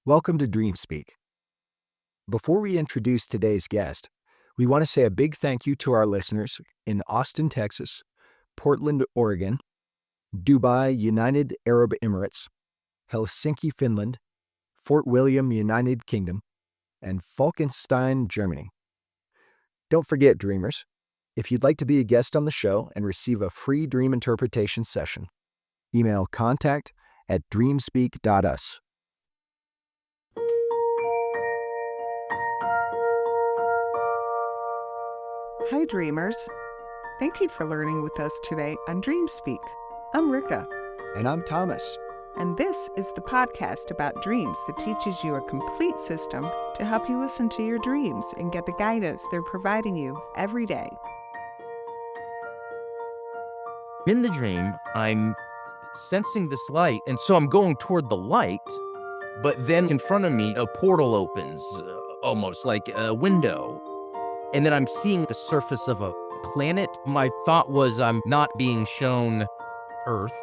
Welcome to DreamSpeak. Before we introduce today's guest, we want to say a big thank you to our listeners in Austin, Texas, Portland, Oregon, Dubai, United Arab Emirates, Helsinki, Finland, Fort William, United Kingdom, and Falkenstein, Germany. Don't forget, dreamers, if you'd like to be a guest on the show and receive a free dream interpretation session, email contact@dreamspeak.us. Hi, dreamers. Thank you for learning with us today on DreamSpeak. I'm Rika. And I'm Thomas. And this is the podcast about dreams that teaches you a complete system to help you listen to your dreams and get the guidance they're providing you every day. In the dream, I'm sensing this light, and so I'm going toward the light, but then in front of me, a portal opens, almost like a window. And then I'm seeing the surface of a planet. My thought was I'm not being shown Earth.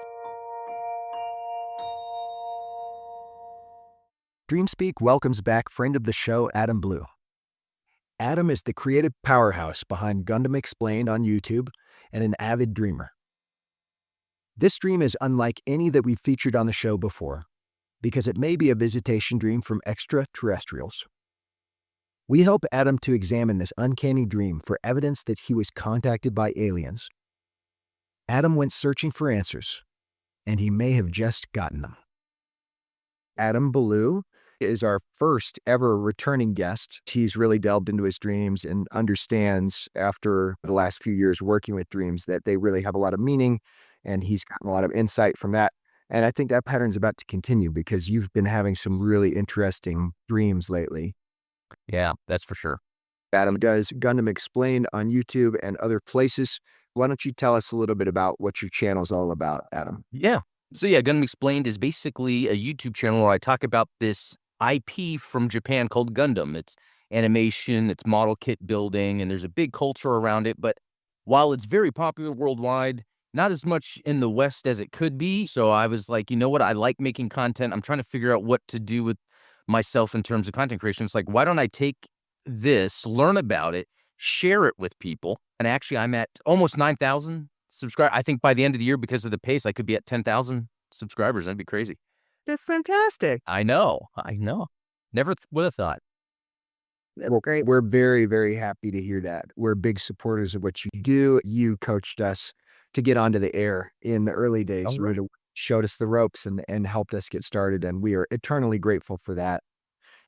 DreamSpeak welcomes back friend of the show, Adam Blue. Adam is the creative powerhouse behind Gundam Explained on YouTube and an avid dreamer. This dream is unlike any that we've featured on the show before, because it may be a visitation dream from extraterrestrials. We help Adam to examine this uncanny dream for evidence that he was contacted by aliens. Adam went searching for answers, and he may have just gotten them. Adam Blue is our first ever returning guest. He's really delved into his dreams and understands, after the last few years working with dreams, that they really have a lot of meaning, and he's gotten a lot of insight from that. And I think that pattern's about to continue because you've been having some really interesting dreams lately. Yeah, that's for sure. Adam does Gundam Explained on YouTube and other places. Why don't you tell us a little bit about what your channel's all about, Adam? Yeah. So yeah, Gundam Explained is basically a YouTube channel where I talk about this IP from Japan called Gundam. It's animation, it's model kit building, and there's a big culture around it. But while it's very popular worldwide, not as much in the West as it could be. So I was like, you know what? I like making content. I'm trying to figure out what to do with myself in terms of content creation. It's like, why don't I take this, learn about it, share it with people? And actually, I'm at almost 9,000 subscribers. I think by the end of the year, because of the pace, I could be at 10,000 subscribers. That'd be crazy. That's fantastic. I know. Never would have thought. Well, great. We're very, very happy to hear that. We're big supporters of what you do. You coached us to get onto the air in the early days. Oh, right. You showed us the ropes and helped us get started, and we are eternally grateful for that.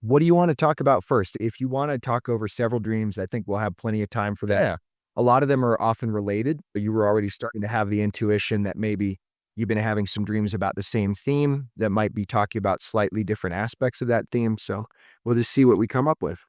What do you want to talk about first? If you want to talk over several dreams, I think we'll have plenty of time for that. Yeah. A lot of them are often related, but you were already starting to have the intuition that maybe you've been having some dreams about the same theme that might be talking about slightly different aspects of that theme. So we'll just see what we come up with.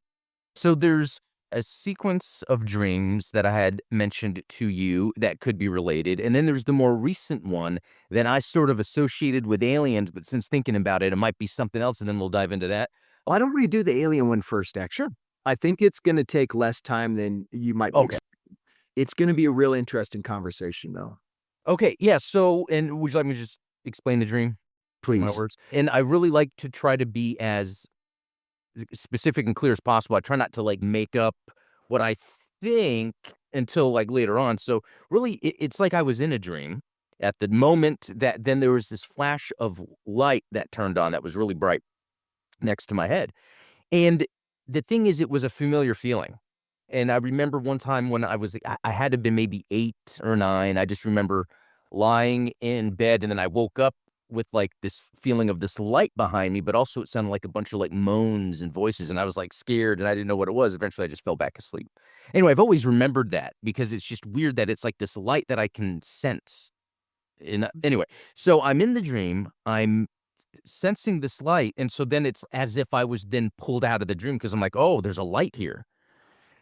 So there's a sequence of dreams that I had mentioned to you that could be related. And then there's the more recent one that I sort of associated with aliens, but since thinking about it, it might be something else, and then we'll dive into that. Why don't we do the alien one first, actually? Sure. I think it's going to take less time than you might be Okay. expecting. It's going to be a real interesting conversation, though. Okay, yeah, so, and would you like me to just explain the dream? Please. My words. And I really like to try to be as specific and clear as possible. I try not to like make up what I think until like later on. So really, it's like I was in a dream at the moment that then there was this flash of light that turned on that was really bright next to my head. And the thing is, it was a familiar feeling. And I remember one time when I had to have been maybe 8 or 9. I just remember lying in bed, and then I woke up with like this feeling of this light behind me, but also it sounded like a bunch of like moans and voices, and I was like scared and I didn't know what it was. Eventually I just fell back asleep. Anyway, I've always remembered that because it's just weird that it's like this light that I can sense. And anyway, so I'm in the dream, I'm sensing this light, and so then it's as if I was then pulled out of the dream because I'm like, oh, there's a light here.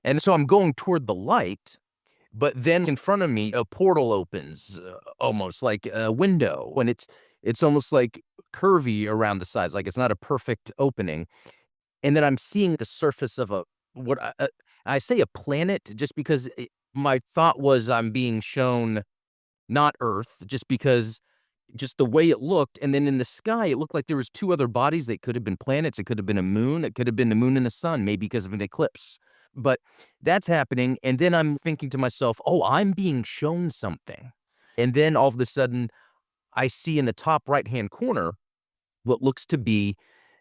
And so I'm going toward the light, but then in front of me, a portal opens, almost like a window, and it's almost like curvy around the sides, like it's not a perfect opening. And then I'm seeing the surface of I say a planet just because my thought was I'm being shown not Earth, just because just the way it looked, and then in the sky, it looked like there was 2 other bodies. They could have been planets, it could have been a moon, it could have been the moon and the sun, maybe because of an eclipse. But that's happening, and then I'm thinking to myself, "Oh, I'm being shown something." And then all of a sudden, I see in the top right-hand corner what looks to be,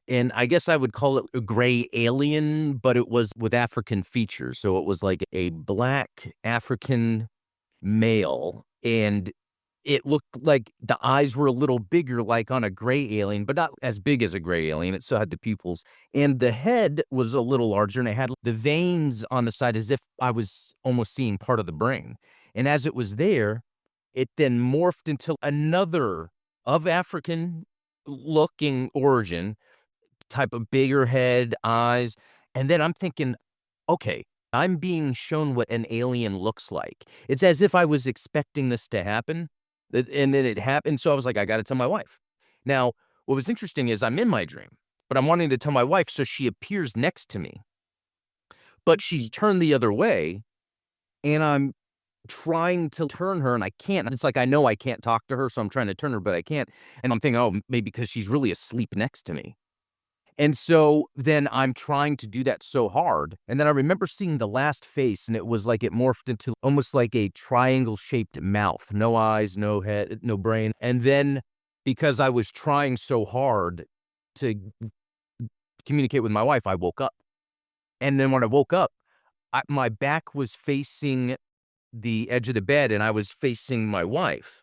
and I guess I would call it a gray alien, but it was with African features. So it was like a black African male, and it looked like the eyes were a little bigger, like on a gray alien, but not as big as a gray alien. It still had the pupils, and the head was a little larger, and it had the veins on the side as if I was almost seeing part of the brain. And as it was there, it then morphed into another of African looking origin, type of bigger head, eyes, and then I'm thinking, "Okay, I'm being shown what an alien looks like." It's as if I was expecting this to happen, and then it happened, so I was like, "I gotta tell my wife." Now, what was interesting is I'm in my dream, but I'm wanting to tell my wife, so she appears next to me, but she's turned the other way, and I'm trying to turn her, and I can't. It's like I know I can't talk to her, so I'm trying to turn her, but I can't, and I'm thinking, "Oh, maybe because she's really asleep next to me." And so then I'm trying to do that so hard, and then I remember seeing the last face, and it was like it morphed into almost like a triangle-shaped mouth, no eyes, no head, no brain, and then because I was trying so hard to communicate with my wife, I woke up, and then when I woke up, my back was facing the edge of the bed, and I was facing my wife.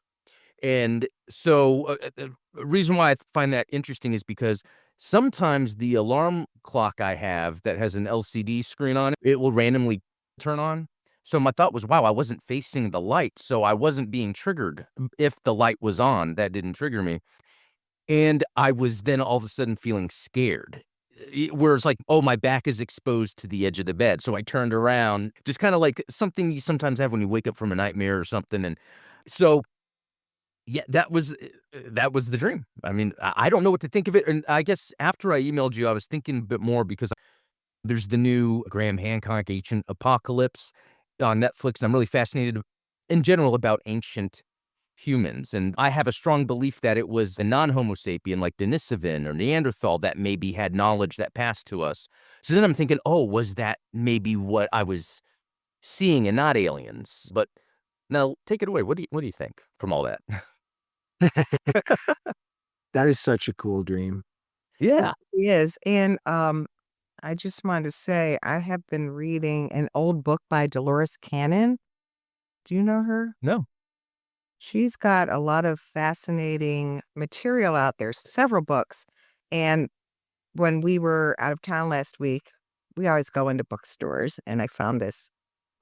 And so, the reason why I find that interesting is because sometimes the alarm clock I have that has an LCD screen on it, it will randomly turn on. So my thought was, wow, I wasn't facing the light, so I wasn't being triggered. If the light was on, that didn't trigger me. And I was then all of a sudden feeling scared. Where it's like, oh, my back is exposed to the edge of the bed. So I turned around, just kind of like something you sometimes have when you wake up from a nightmare or something. And so yeah, that was the dream. I mean, I don't know what to think of it, and I guess after I emailed you, I was thinking a bit more because there's the new Graham Hancock Ancient Apocalypse on Netflix, and I'm really fascinated in general about ancient humans, and I have a strong belief that it was a non-Homo sapien like Denisovan or Neanderthal that maybe had knowledge that passed to us. So then I'm thinking, "Oh, was that maybe what I was seeing and not aliens?" But now take it away. What do you think from all that? That is such a cool dream. Yeah. He is. And I just wanted to say I have been reading an old book by Dolores Cannon. Do you know her? No. She's got a lot of fascinating material out there, several books. And when we were out of town last week, we always go into bookstores, and I found this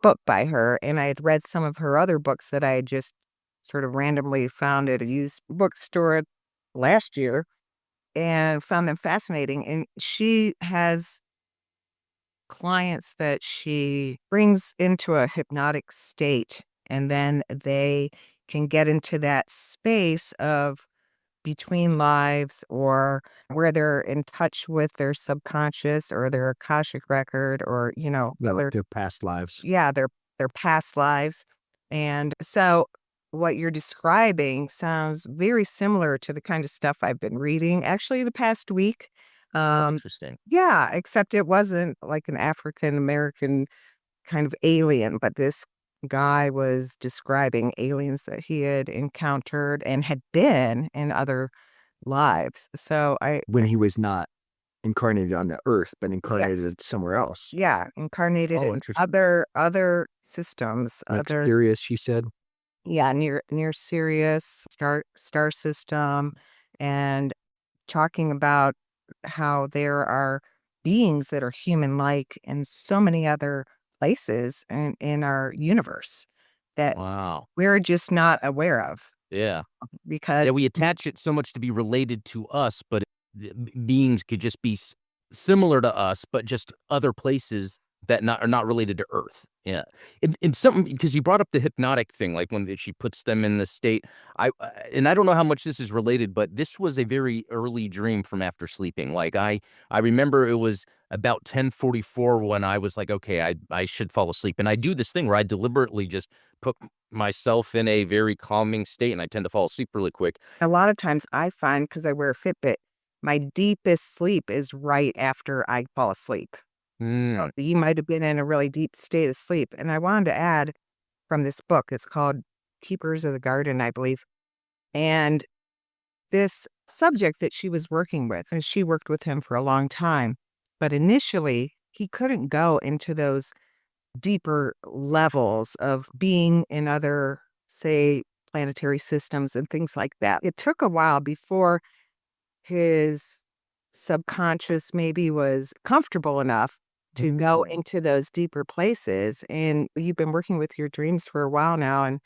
book by her, and I had read some of her other books that I had just sort of randomly found at a used bookstore last year and found them fascinating. And she has clients that she brings into a hypnotic state, and then they can get into that space of between lives or where they're in touch with their subconscious or their Akashic record or, Yeah, like other, their past lives. yeah, their past lives. And so what you're describing sounds very similar to the kind of stuff I've been reading actually the past week. Oh, Um, interesting. yeah, except it wasn't like an African American kind of alien, but this guy was describing aliens that he had encountered and had been in other lives. So When he was not incarnated on the earth, but yes, incarnated somewhere else. yeah, incarnated Oh, in interesting. other systems, Like other Sirius, you said? yeah, near Sirius star system, and talking about how there are beings that are human-like in so many other places in our universe that Wow. we're just not aware of Yeah. because Yeah, we attach it so much to be related to us, but beings could just be similar to us, but just other places that are not related to Earth. Yeah, and something because you brought up the hypnotic thing, like when she puts them in the state. And I don't know how much this is related, but this was a very early dream from after sleeping. Like I remember it was about 10:44 when I was like, okay, I should fall asleep, and I do this thing where I deliberately just put myself in a very calming state, and I tend to fall asleep really quick. A lot of times I find, because I wear a Fitbit, my deepest sleep is right after I fall asleep. Mm. You might have been in a really deep state of sleep. And I wanted to add from this book, it's called Keepers of the Garden, I believe. And this subject that she was working with, and she worked with him for a long time, but initially he couldn't go into those deeper levels of being in other, say, planetary systems and things like that. It took a while before his subconscious maybe was comfortable enough to go into those deeper places. And you've been working with your dreams for a while now,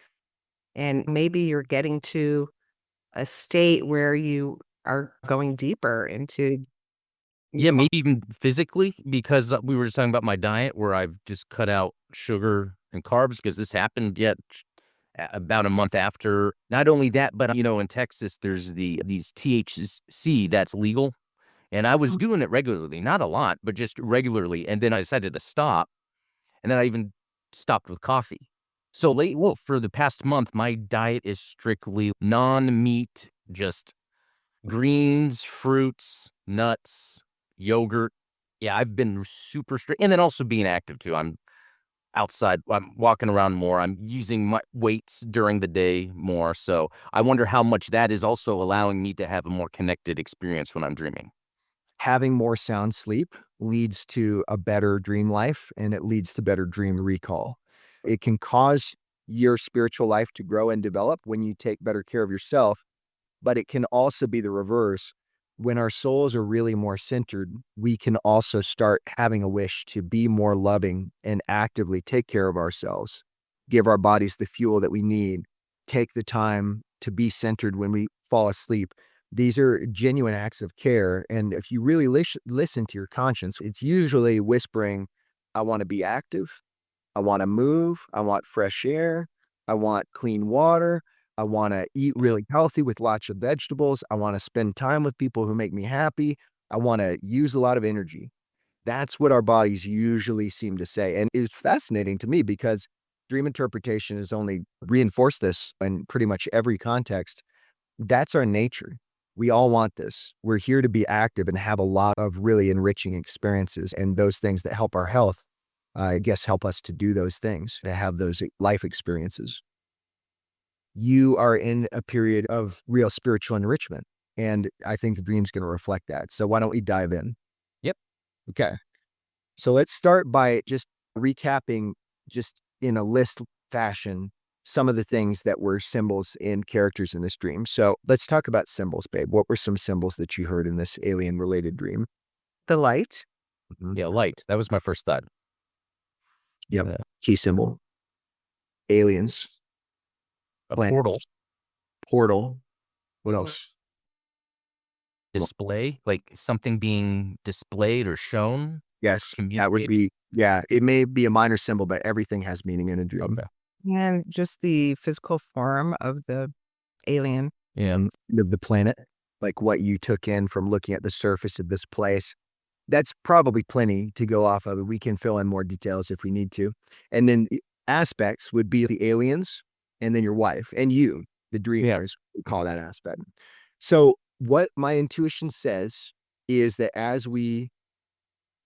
and maybe you're getting to a state where you are going deeper into. Yeah, maybe even physically, because we were just talking about my diet where I've just cut out sugar and carbs because this happened about a month after. Not only that, but in Texas, there's these THC that's legal. And I was doing it regularly, not a lot, but just regularly. And then I decided to stop. And then I even stopped with coffee. So well, for the past month, my diet is strictly non-meat, just greens, fruits, nuts, yogurt. Yeah, I've been super strict. And then also being active too. I'm outside. I'm walking around more. I'm using my weights during the day more. So I wonder how much that is also allowing me to have a more connected experience when I'm dreaming. Having more sound sleep leads to a better dream life, and it leads to better dream recall. It can cause your spiritual life to grow and develop when you take better care of yourself, but it can also be the reverse. When our souls are really more centered, we can also start having a wish to be more loving and actively take care of ourselves, give our bodies the fuel that we need, take the time to be centered when we fall asleep. These are genuine acts of care. And if you really listen to your conscience, it's usually whispering, I want to be active. I want to move. I want fresh air. I want clean water. I want to eat really healthy with lots of vegetables. I want to spend time with people who make me happy. I want to use a lot of energy. That's what our bodies usually seem to say. And it's fascinating to me because dream interpretation has only reinforced this in pretty much every context. That's our nature. We all want this. We're here to be active and have a lot of really enriching experiences, and those things that help our health, I guess, help us to do those things, to have those life experiences. You are in a period of real spiritual enrichment, and I think the dream's going to reflect that. So why don't we dive in? Yep. Okay. So let's start by just recapping, just in a list fashion, some of the things that were symbols and characters in this dream. So let's talk about symbols, babe. What were some symbols that you heard in this alien-related dream? The light. Yeah, light. That was my first thought. Yep. Yeah. Key symbol. Aliens. A Planets. portal. Portal. What else? Display, like something being displayed or shown. Yes, that would be, yeah, it may be a minor symbol, but everything has meaning in a dream. Okay. And just the physical form of the alien. Yeah. Of the planet, like what you took in from looking at the surface of this place. That's probably plenty to go off of. We can fill in more details if we need to. And then the aspects would be the aliens and then your wife and you, the dreamers, we call that aspect. So what my intuition says is that as we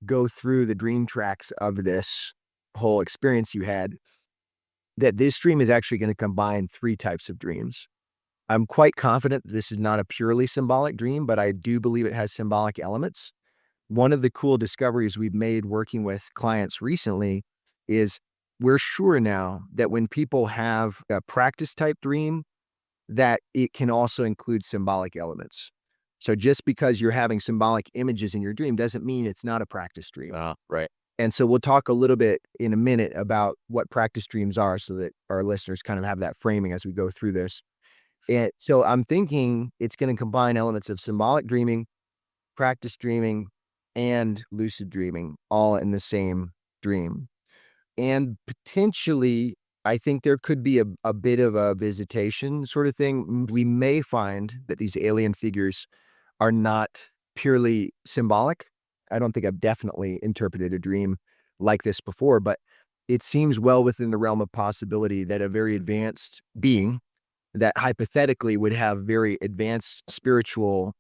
go through the dream tracks of this whole experience you had, that this dream is actually going to combine three types of dreams. I'm quite confident that this is not a purely symbolic dream, but I do believe it has symbolic elements. One of the cool discoveries we've made working with clients recently is we're sure now that when people have a practice type dream, that it can also include symbolic elements. So just because you're having symbolic images in your dream doesn't mean it's not a practice dream. Right. And so we'll talk a little bit in a minute about what practice dreams are so that our listeners kind of have that framing as we go through this. And so I'm thinking it's going to combine elements of symbolic dreaming, practice dreaming, and lucid dreaming all in the same dream. And potentially, I think there could be a bit of a visitation sort of thing. We may find that these alien figures are not purely symbolic. I don't think I've definitely interpreted a dream like this before, but it seems well within the realm of possibility that a very advanced being that hypothetically would have very advanced spiritual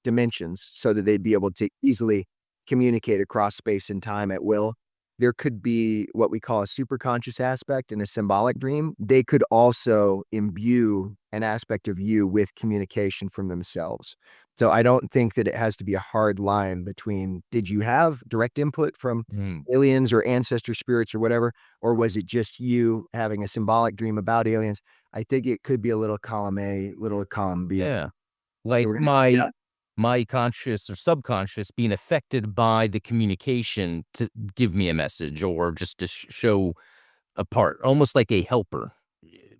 dimensions so that they'd be able to easily communicate across space and time at will. There could be what we call a superconscious aspect in a symbolic dream. They could also imbue an aspect of you with communication from themselves. So I don't think that it has to be a hard line between did you have direct input from Mm. aliens or ancestor spirits or whatever, or was it just you having a symbolic dream about aliens? I think it could be a little column A, little column B. Yeah. So Like we're gonna my yeah. my conscious or subconscious being affected by the communication to give me a message or just to show a part, almost like a helper,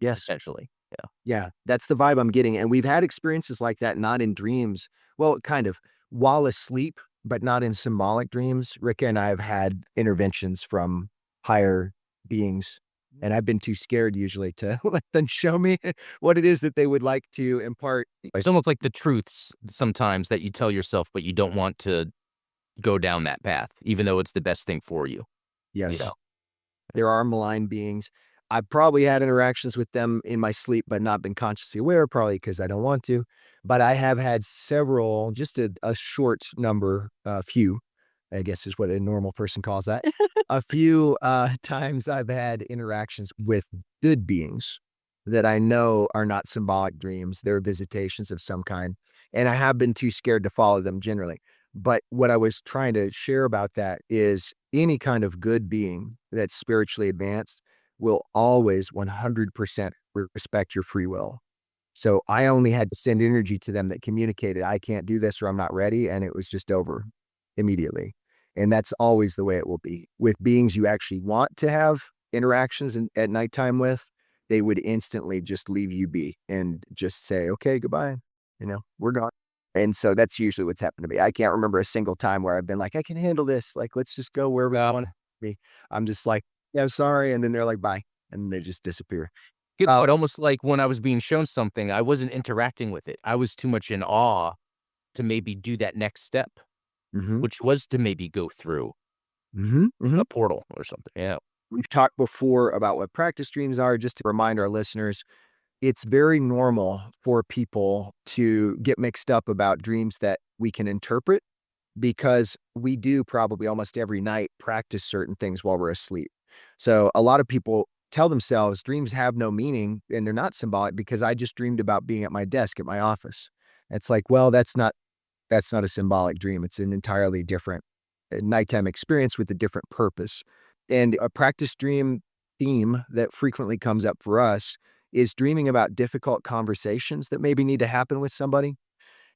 Yes. potentially. Yeah. Yeah, that's the vibe I'm getting, and we've had experiences like that, not in dreams. Well, kind of while asleep, but not in symbolic dreams. Rika and I have had interventions from higher beings, and I've been too scared usually to let them show me what it is that they would like to impart. It's almost like the truths sometimes that you tell yourself, but you don't want to go down that path, even though it's the best thing for you. You Yes. know? There are malign beings. I've probably had interactions with them in my sleep, but not been consciously aware, probably because I don't want to. But I have had several, just a short number, few, I guess is what a normal person calls that. A few times I've had interactions with good beings that I know are not symbolic dreams. They're visitations of some kind. And I have been too scared to follow them generally. But what I was trying to share about that is any kind of good being that's spiritually advanced will always 100% respect your free will. So I only had to send energy to them that communicated, I can't do this or I'm not ready. And it was just over immediately. And that's always the way it will be. With beings you actually want to have interactions at nighttime with, they would instantly just leave you be and just say, okay, goodbye. We're gone. And so that's usually what's happened to me. I can't remember a single time where I've been like, I can handle this. Like, let's just go where we Yeah. want to be. I'm just like, yeah, sorry. And then they're like, bye. And they just disappear. It almost like when I was being shown something, I wasn't interacting with it. I was too much in awe to maybe do that next step, Mm-hmm. which was to maybe go through Mm-hmm. Mm-hmm. a portal or something. Yeah. We've talked before about what practice dreams are. Just to remind our listeners, it's very normal for people to get mixed up about dreams that we can interpret because we do probably almost every night practice certain things while we're asleep. So a lot of people tell themselves dreams have no meaning and they're not symbolic because I just dreamed about being at my desk at my office. It's like, well, that's not a symbolic dream. It's an entirely different nighttime experience with a different purpose. And a practice dream theme that frequently comes up for us is dreaming about difficult conversations that maybe need to happen with somebody.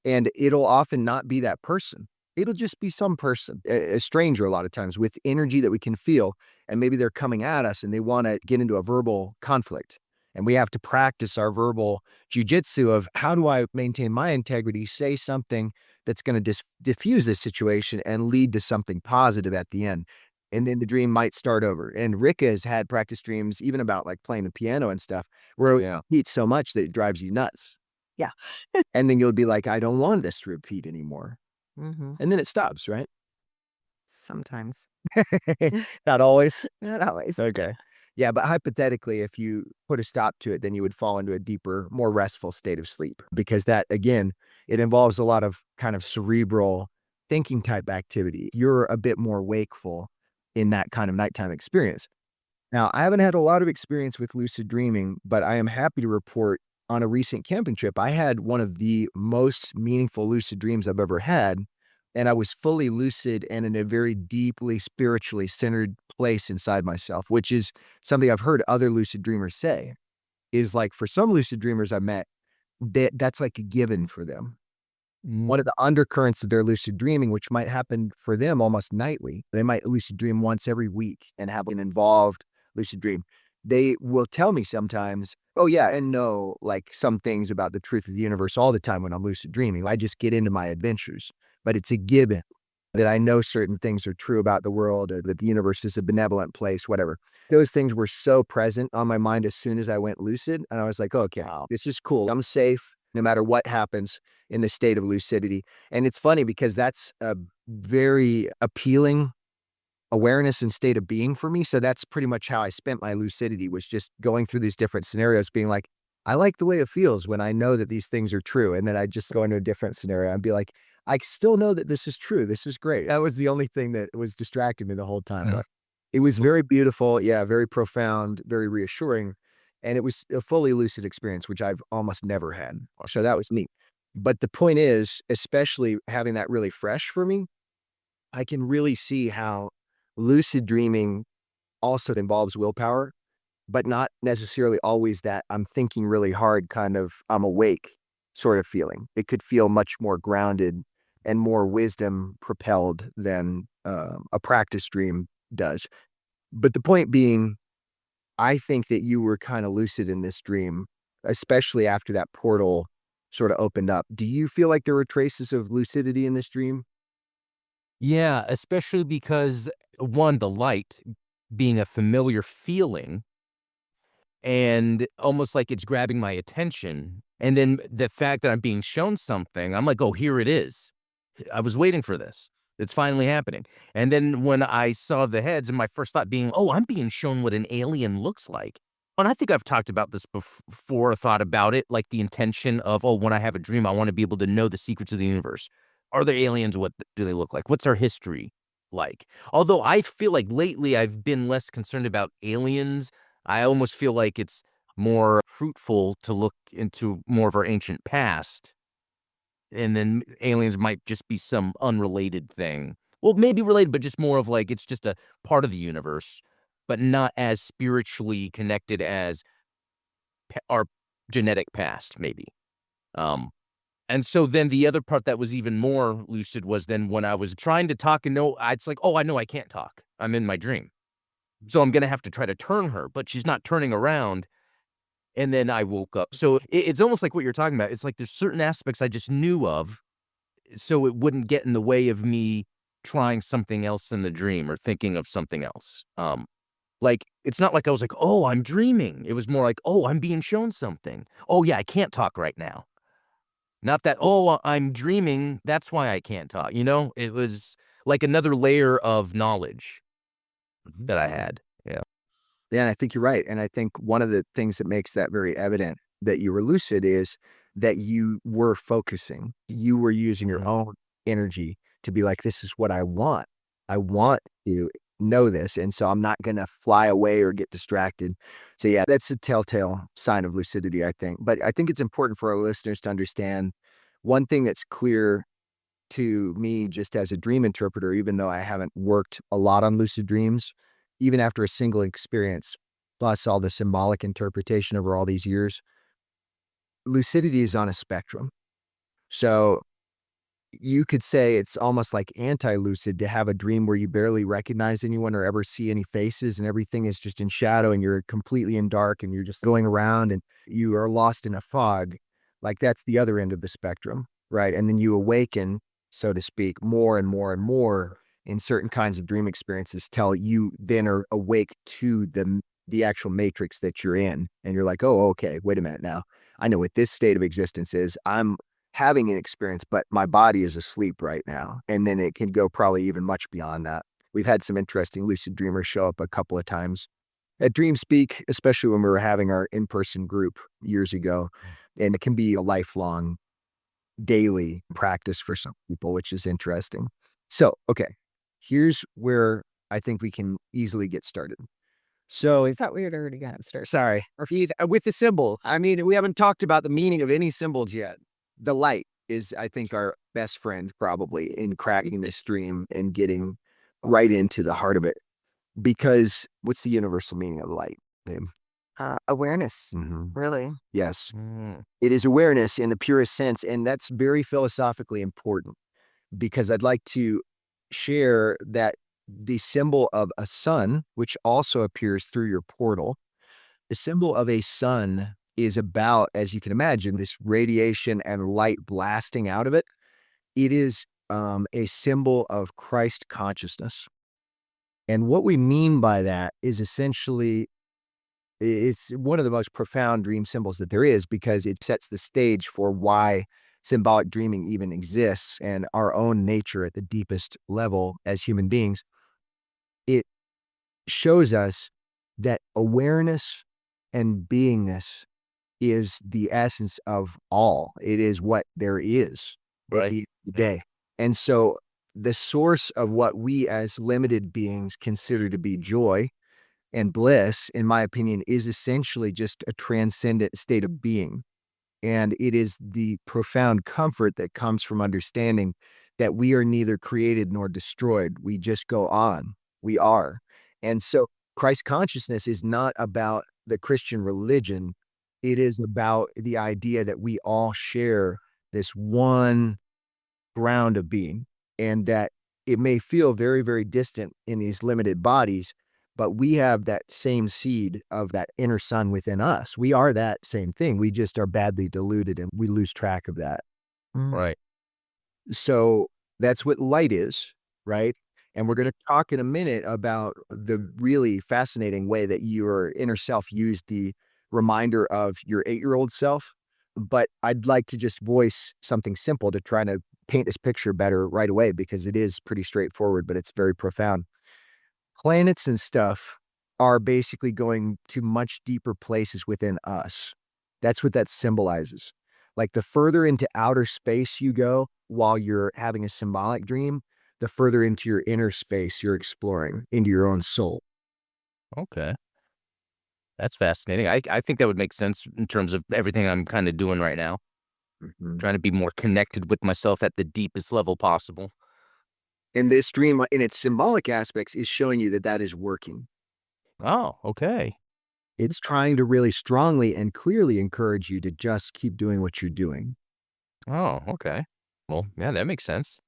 And it'll often not be that person. It'll just be some person, a stranger a lot of times with energy that we can feel. And maybe they're coming at us and they want to get into a verbal conflict. And we have to practice our verbal jujitsu of how do I maintain my integrity, say something that's going to diffuse this situation and lead to something positive at the end. And then the dream might start over. And Rika has had practice dreams, even about like playing the piano and stuff, where it Yeah. repeats so much that it drives you nuts. Yeah. And then you'll be like, I don't want this to repeat anymore. Mhm. And then it stops, right? Sometimes. Not always. Not always. Okay. Yeah, but hypothetically, if you put a stop to it, then you would fall into a deeper, more restful state of sleep because that, again, it involves a lot of kind of cerebral thinking type activity. You're a bit more wakeful in that kind of nighttime experience. Now, I haven't had a lot of experience with lucid dreaming, but I am happy to report on a recent camping trip, I had one of the most meaningful lucid dreams I've ever had. And I was fully lucid and in a very deeply spiritually centered place inside myself, which is something I've heard other lucid dreamers say is like for some lucid dreamers I met, that's like a given for them. Mm. One of the undercurrents of their lucid dreaming, which might happen for them almost nightly, they might lucid dream once every week and have an involved lucid dream. They will tell me sometimes, oh yeah, and know like some things about the truth of the universe all the time when I'm lucid dreaming. I just get into my adventures, but it's a given that I know certain things are true about the world or that the universe is a benevolent place, whatever. Those things were so present on my mind as soon as I went lucid. And I was like, okay, Wow. it's just cool. I'm safe no matter what happens in the state of lucidity. And it's funny because that's a very appealing awareness and state of being for me. So that's pretty much how I spent my lucidity, was just going through these different scenarios, being like, I like the way it feels when I know that these things are true. And then I just go into a different scenario and be like, I still know that this is true. This is great. That was the only thing that was distracting me the whole time. But it was very beautiful. Yeah, very profound, very reassuring. And it was a fully lucid experience, which I've almost never had. So that was neat. But the point is, especially having that really fresh for me, I can really see how lucid dreaming also involves willpower, but not necessarily always that I'm thinking really hard, kind of I'm awake sort of feeling. It could feel much more grounded and more wisdom propelled than a practice dream does. But the point being, I think that you were kind of lucid in this dream, especially after that portal sort of opened up. Do you feel like there were traces of lucidity in this dream? Yeah, especially because, one, the light being a familiar feeling and almost like it's grabbing my attention, and then the fact that I'm being shown something, I'm like, "Oh, here it is. I was waiting for this. It's finally happening." And then when I saw the heads, and my first thought being, "Oh, I'm being shown what an alien looks like." And I think I've talked about this before, thought about it, like the intention of, "Oh, when I have a dream, I wanna be able to know the secrets of the universe. Are there aliens? What do they look like? What's our history like?" Although I feel like lately I've been less concerned about aliens. I almost feel like it's more fruitful to look into more of our ancient past, and then aliens might just be some unrelated thing. Well, maybe related, but just more of like it's just a part of the universe, but not as spiritually connected as our genetic past, maybe. Um, and so then the other part that was even more lucid was then when I was trying to talk and know, it's like, oh, I know I can't talk. I'm in my dream. So I'm going to have to try to turn her, but she's not turning around. And then I woke up. So it's almost like what you're talking about. It's like there's certain aspects I just knew of, so it wouldn't get in the way of me trying something else in the dream or thinking of something else. Like, it's not like I was like, "Oh, I'm dreaming." It was more like, "Oh, I'm being shown something. Oh, yeah, I can't talk right now." Not that, "Oh, I'm dreaming, that's why I can't talk," you know? It was like another layer of knowledge Mhm. that I had. Yeah. Yeah, and I think you're right. And I think one of the things that makes that very evident that you were lucid is that you were focusing. You were using your Mhm. own energy to be like, this is what I want. I want to know this. And so I'm not going to fly away or get distracted. So, yeah, that's a telltale sign of lucidity, I think. But I think it's important for our listeners to understand one thing that's clear to me just as a dream interpreter, even though I haven't worked a lot on lucid dreams, even after a single experience, plus all the symbolic interpretation over all these years, lucidity is on a spectrum. So you could say it's almost like anti-lucid to have a dream where you barely recognize anyone or ever see any faces and everything is just in shadow and you're completely in dark and you're just going around and you are lost in a fog. Like that's the other end of the spectrum, right? And then you awaken, so to speak, more and more and more in certain kinds of dream experiences till you then are awake to the actual matrix that you're in. And you're like, oh, okay, wait a minute now. I know what this state of existence is. I'm having an experience, but my body is asleep right now. And then it can go probably even much beyond that. We've had some interesting lucid dreamers show up a couple of times at DreamSpeak, especially when we were having our in-person group years ago. And it can be a lifelong, daily practice for some people, which is interesting. So, okay, here's where I think we can easily get started. So, I thought we had already gotten started. sorry, with the symbol. I mean, we haven't talked about the meaning of any symbols yet. The light is, I think, our best friend probably in cracking this dream and getting right into the heart of it. Because what's the universal meaning of light, babe? Awareness, Mhm. really. Yes, Mm. it is awareness in the purest sense, and that's very philosophically important because I'd like to share that the symbol of a sun, which also appears through your portal, the symbol of a sun is about, as you can imagine, this radiation and light blasting out of it. It is a symbol of Christ consciousness. And what we mean by that is essentially it's one of the most profound dream symbols that there is because it sets the stage for why symbolic dreaming even exists and our own nature at the deepest level as human beings. shows us that awareness and beingness is the essence of all. It is what there is at Right. the end of the day. And so the source of what we as limited beings consider to be joy and bliss, in my opinion, is essentially just a transcendent state of being. And it is the profound comfort that comes from understanding that we are neither created nor destroyed. We just go on. We are. And so Christ consciousness is not about the Christian religion. It is about the idea that we all share this one ground of being, and that it may feel very, very distant in these limited bodies, but we have that same seed of that inner sun within us. We are that same thing. We just are badly diluted and we lose track of that. Right. So that's what light is, right? And we're going to talk in a minute about the really fascinating way that your inner self used the reminder of your 8-year-old self. But I'd like to just voice something simple to try to paint this picture better right away, because it is pretty straightforward, but it's very profound. Planets and stuff are basically going to much deeper places within us. That's what that symbolizes. Like the further into outer space you go while you're having a symbolic dream, the further into your inner space you're exploring into your own soul. Okay. That's fascinating. I think that would make sense in terms of everything I'm kind of doing right now, trying to be more connected with myself at the deepest level possible. And this dream, in its symbolic aspects, is showing you that that is working. Oh, okay. It's trying to really strongly and clearly encourage you to just keep doing what you're doing. Oh, okay. Well, yeah, that makes sense.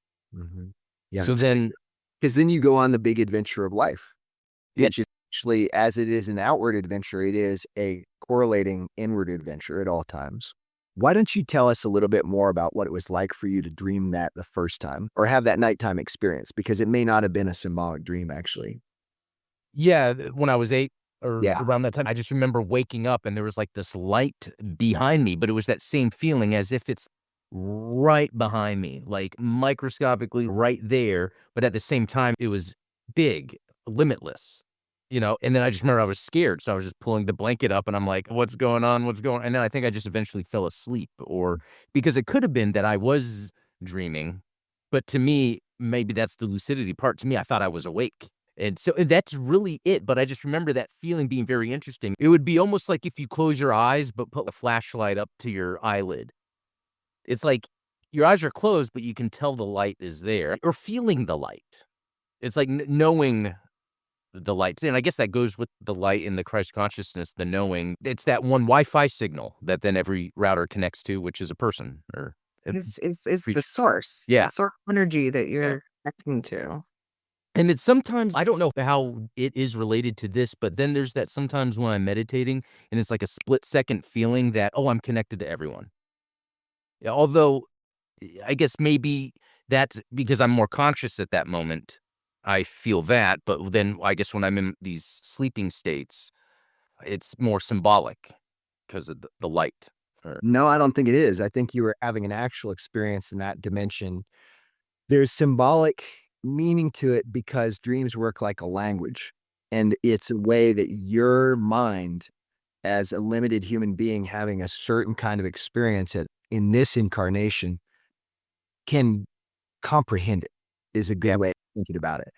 Yeah. So then, Because then you go on the big adventure of life, Yeah. which is actually, as it is an outward adventure, it is a correlating inward adventure at all times. Why don't you tell us a little bit more about what it was like for you to dream that the first time, or have that nighttime experience? Because it may not have been a symbolic dream, actually. yeah, when I was 8 or Yeah. around that time, I just remember waking up and there was like this light behind me, but it was that same feeling as if it's right behind me, like microscopically right there. But at the same time, it was big, limitless, And then I just remember I was scared. So I was just pulling the blanket up and I'm like, what's going on? What's going on? And then I think I just eventually fell asleep, or because it could have been that I was dreaming. But to me, maybe that's the lucidity part. To me, I thought I was awake. And so that's really it, but I just remember that feeling being very interesting. It would be almost like if you close your eyes, but put a flashlight up to your eyelid. It's like your eyes are closed, but you can tell the light is there, or feeling the light. It's like knowing the light. And I guess that goes with the light in the Christ consciousness, the knowing. It's that one Wi-Fi signal that then every router connects to, which is a person or Is creature. the source. Yeah. The source energy that you're connecting to. And it's sometimes, I don't know how it is related to this, but then there's that sometimes when I'm meditating and it's like a split second feeling that, oh, I'm connected to everyone. Yeah, although I guess maybe that's because I'm more conscious at that moment. I feel that, but then I guess when I'm in these sleeping states, it's more symbolic because of the light. No, I don't think it is. I think you were having an actual experience in that dimension. There's symbolic meaning to it because dreams work like a language. And it's a way that your mind, as a limited human being having a certain kind of experience in this incarnation, can comprehend it, is a good way of thinking about it.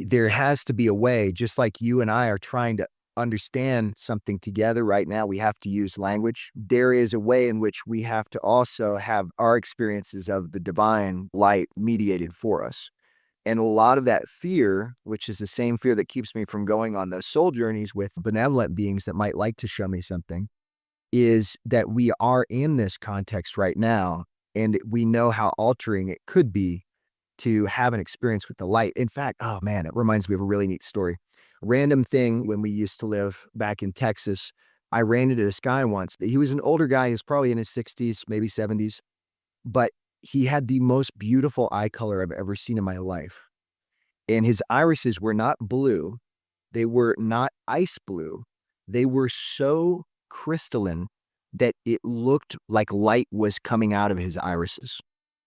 There has to be a way, just like you and I are trying to understand something together right now, we have to use language. There is a way in which we have to also have our experiences of the divine light mediated for us. And a lot of that fear, which is the same fear that keeps me from going on those soul journeys with benevolent beings that might like to show me something, is that we are in this context right now, and we know how altering it could be to have an experience with the light. In fact, oh man, it reminds me of a really neat story. Random thing, when we used to live back in Texas, I ran into this guy once. He was an older guy. He was probably in his 60s, maybe 70s, but he had the most beautiful eye color I've ever seen in my life. And his irises were not blue. They were not ice blue. They were so crystalline that it looked like light was coming out of his irises.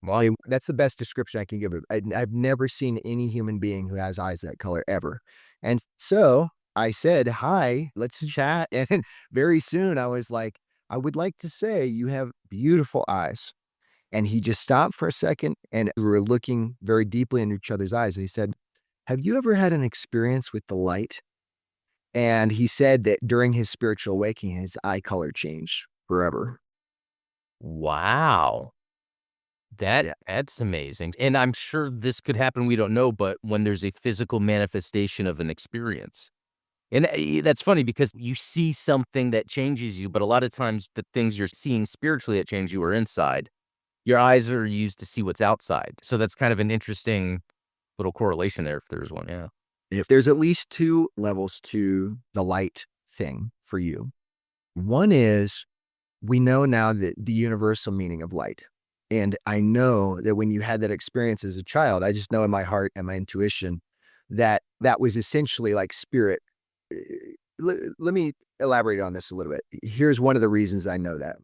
Wow. That's the best description I can give it. I've never seen any human being who has eyes that color ever. And so I said, "Hi, let's chat." And very soon I was like, "I would like to say you have beautiful eyes." And he just stopped for a second and we were looking very deeply in each other's eyes. And he said, "Have you ever had an experience with the light?" And he said that during his spiritual awakening, his eye color changed forever. Wow. Yeah. That's amazing. And I'm sure this could happen, we don't know, but when there's a physical manifestation of an experience. And, that's funny because you see something that changes you, but a lot of times the things you're seeing spiritually that change you are inside. Your eyes are used to see what's outside. So that's kind of an interesting little correlation there if there's one, yeah. If there's at least two levels to the light thing for you, one is we know now that the universal meaning of light. And I know that when you had that experience as a child, I just know in my heart and my intuition that that was essentially like spirit. Eh, Let me elaborate on this a little bit. Here's one of the reasons I know that.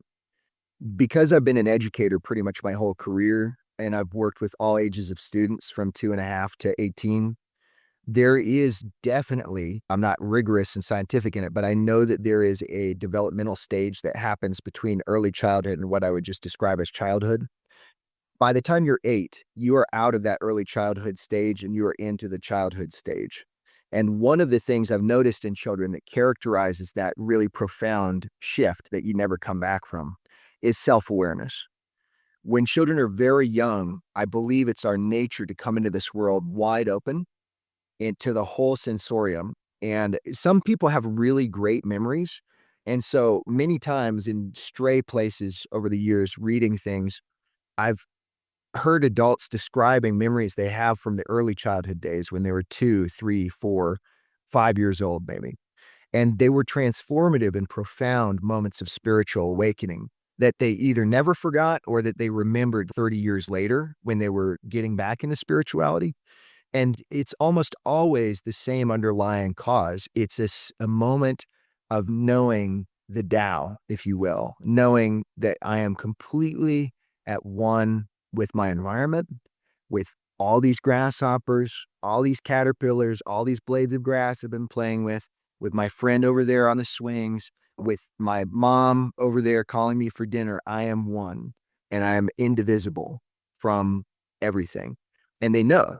Because I've been an educator pretty much my whole career, and I've worked with all ages of students from 2.5 to 18, there is definitely, I'm not rigorous and scientific in it, but I know that there is a developmental stage that happens between early childhood and what I would just describe as childhood. By the time you're 8, you are out of that early childhood stage and you are into the childhood stage. And one of the things I've noticed in children that characterizes that really profound shift that you never come back from is self-awareness. When children are very young, I believe it's our nature to come into this world wide open into the whole sensorium. And some people have really great memories. And so many times in stray places over the years, reading things, I've heard adults describing memories they have from the early childhood days when they were 2, 3, 4, 5 years old, maybe. And they were transformative and profound moments of spiritual awakening that they either never forgot or that they remembered 30 years later when they were getting back into spirituality. And it's almost always the same underlying cause. It's a moment of knowing the Tao, if you will, knowing that I am completely at one with my environment, with all these grasshoppers, all these caterpillars, all these blades of grass I've been playing with my friend over there on the swings, with my mom over there calling me for dinner. I am one and I am indivisible from everything. And they know.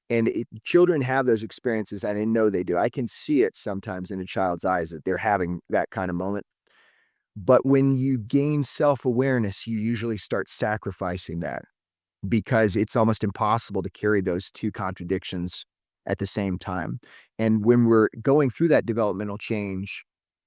And children have those experiences, and I know they do. I can see it sometimes in a child's eyes that they're having that kind of moment. But when you gain self-awareness, you usually start sacrificing that because it's almost impossible to carry those two contradictions at the same time. And when we're going through that developmental change,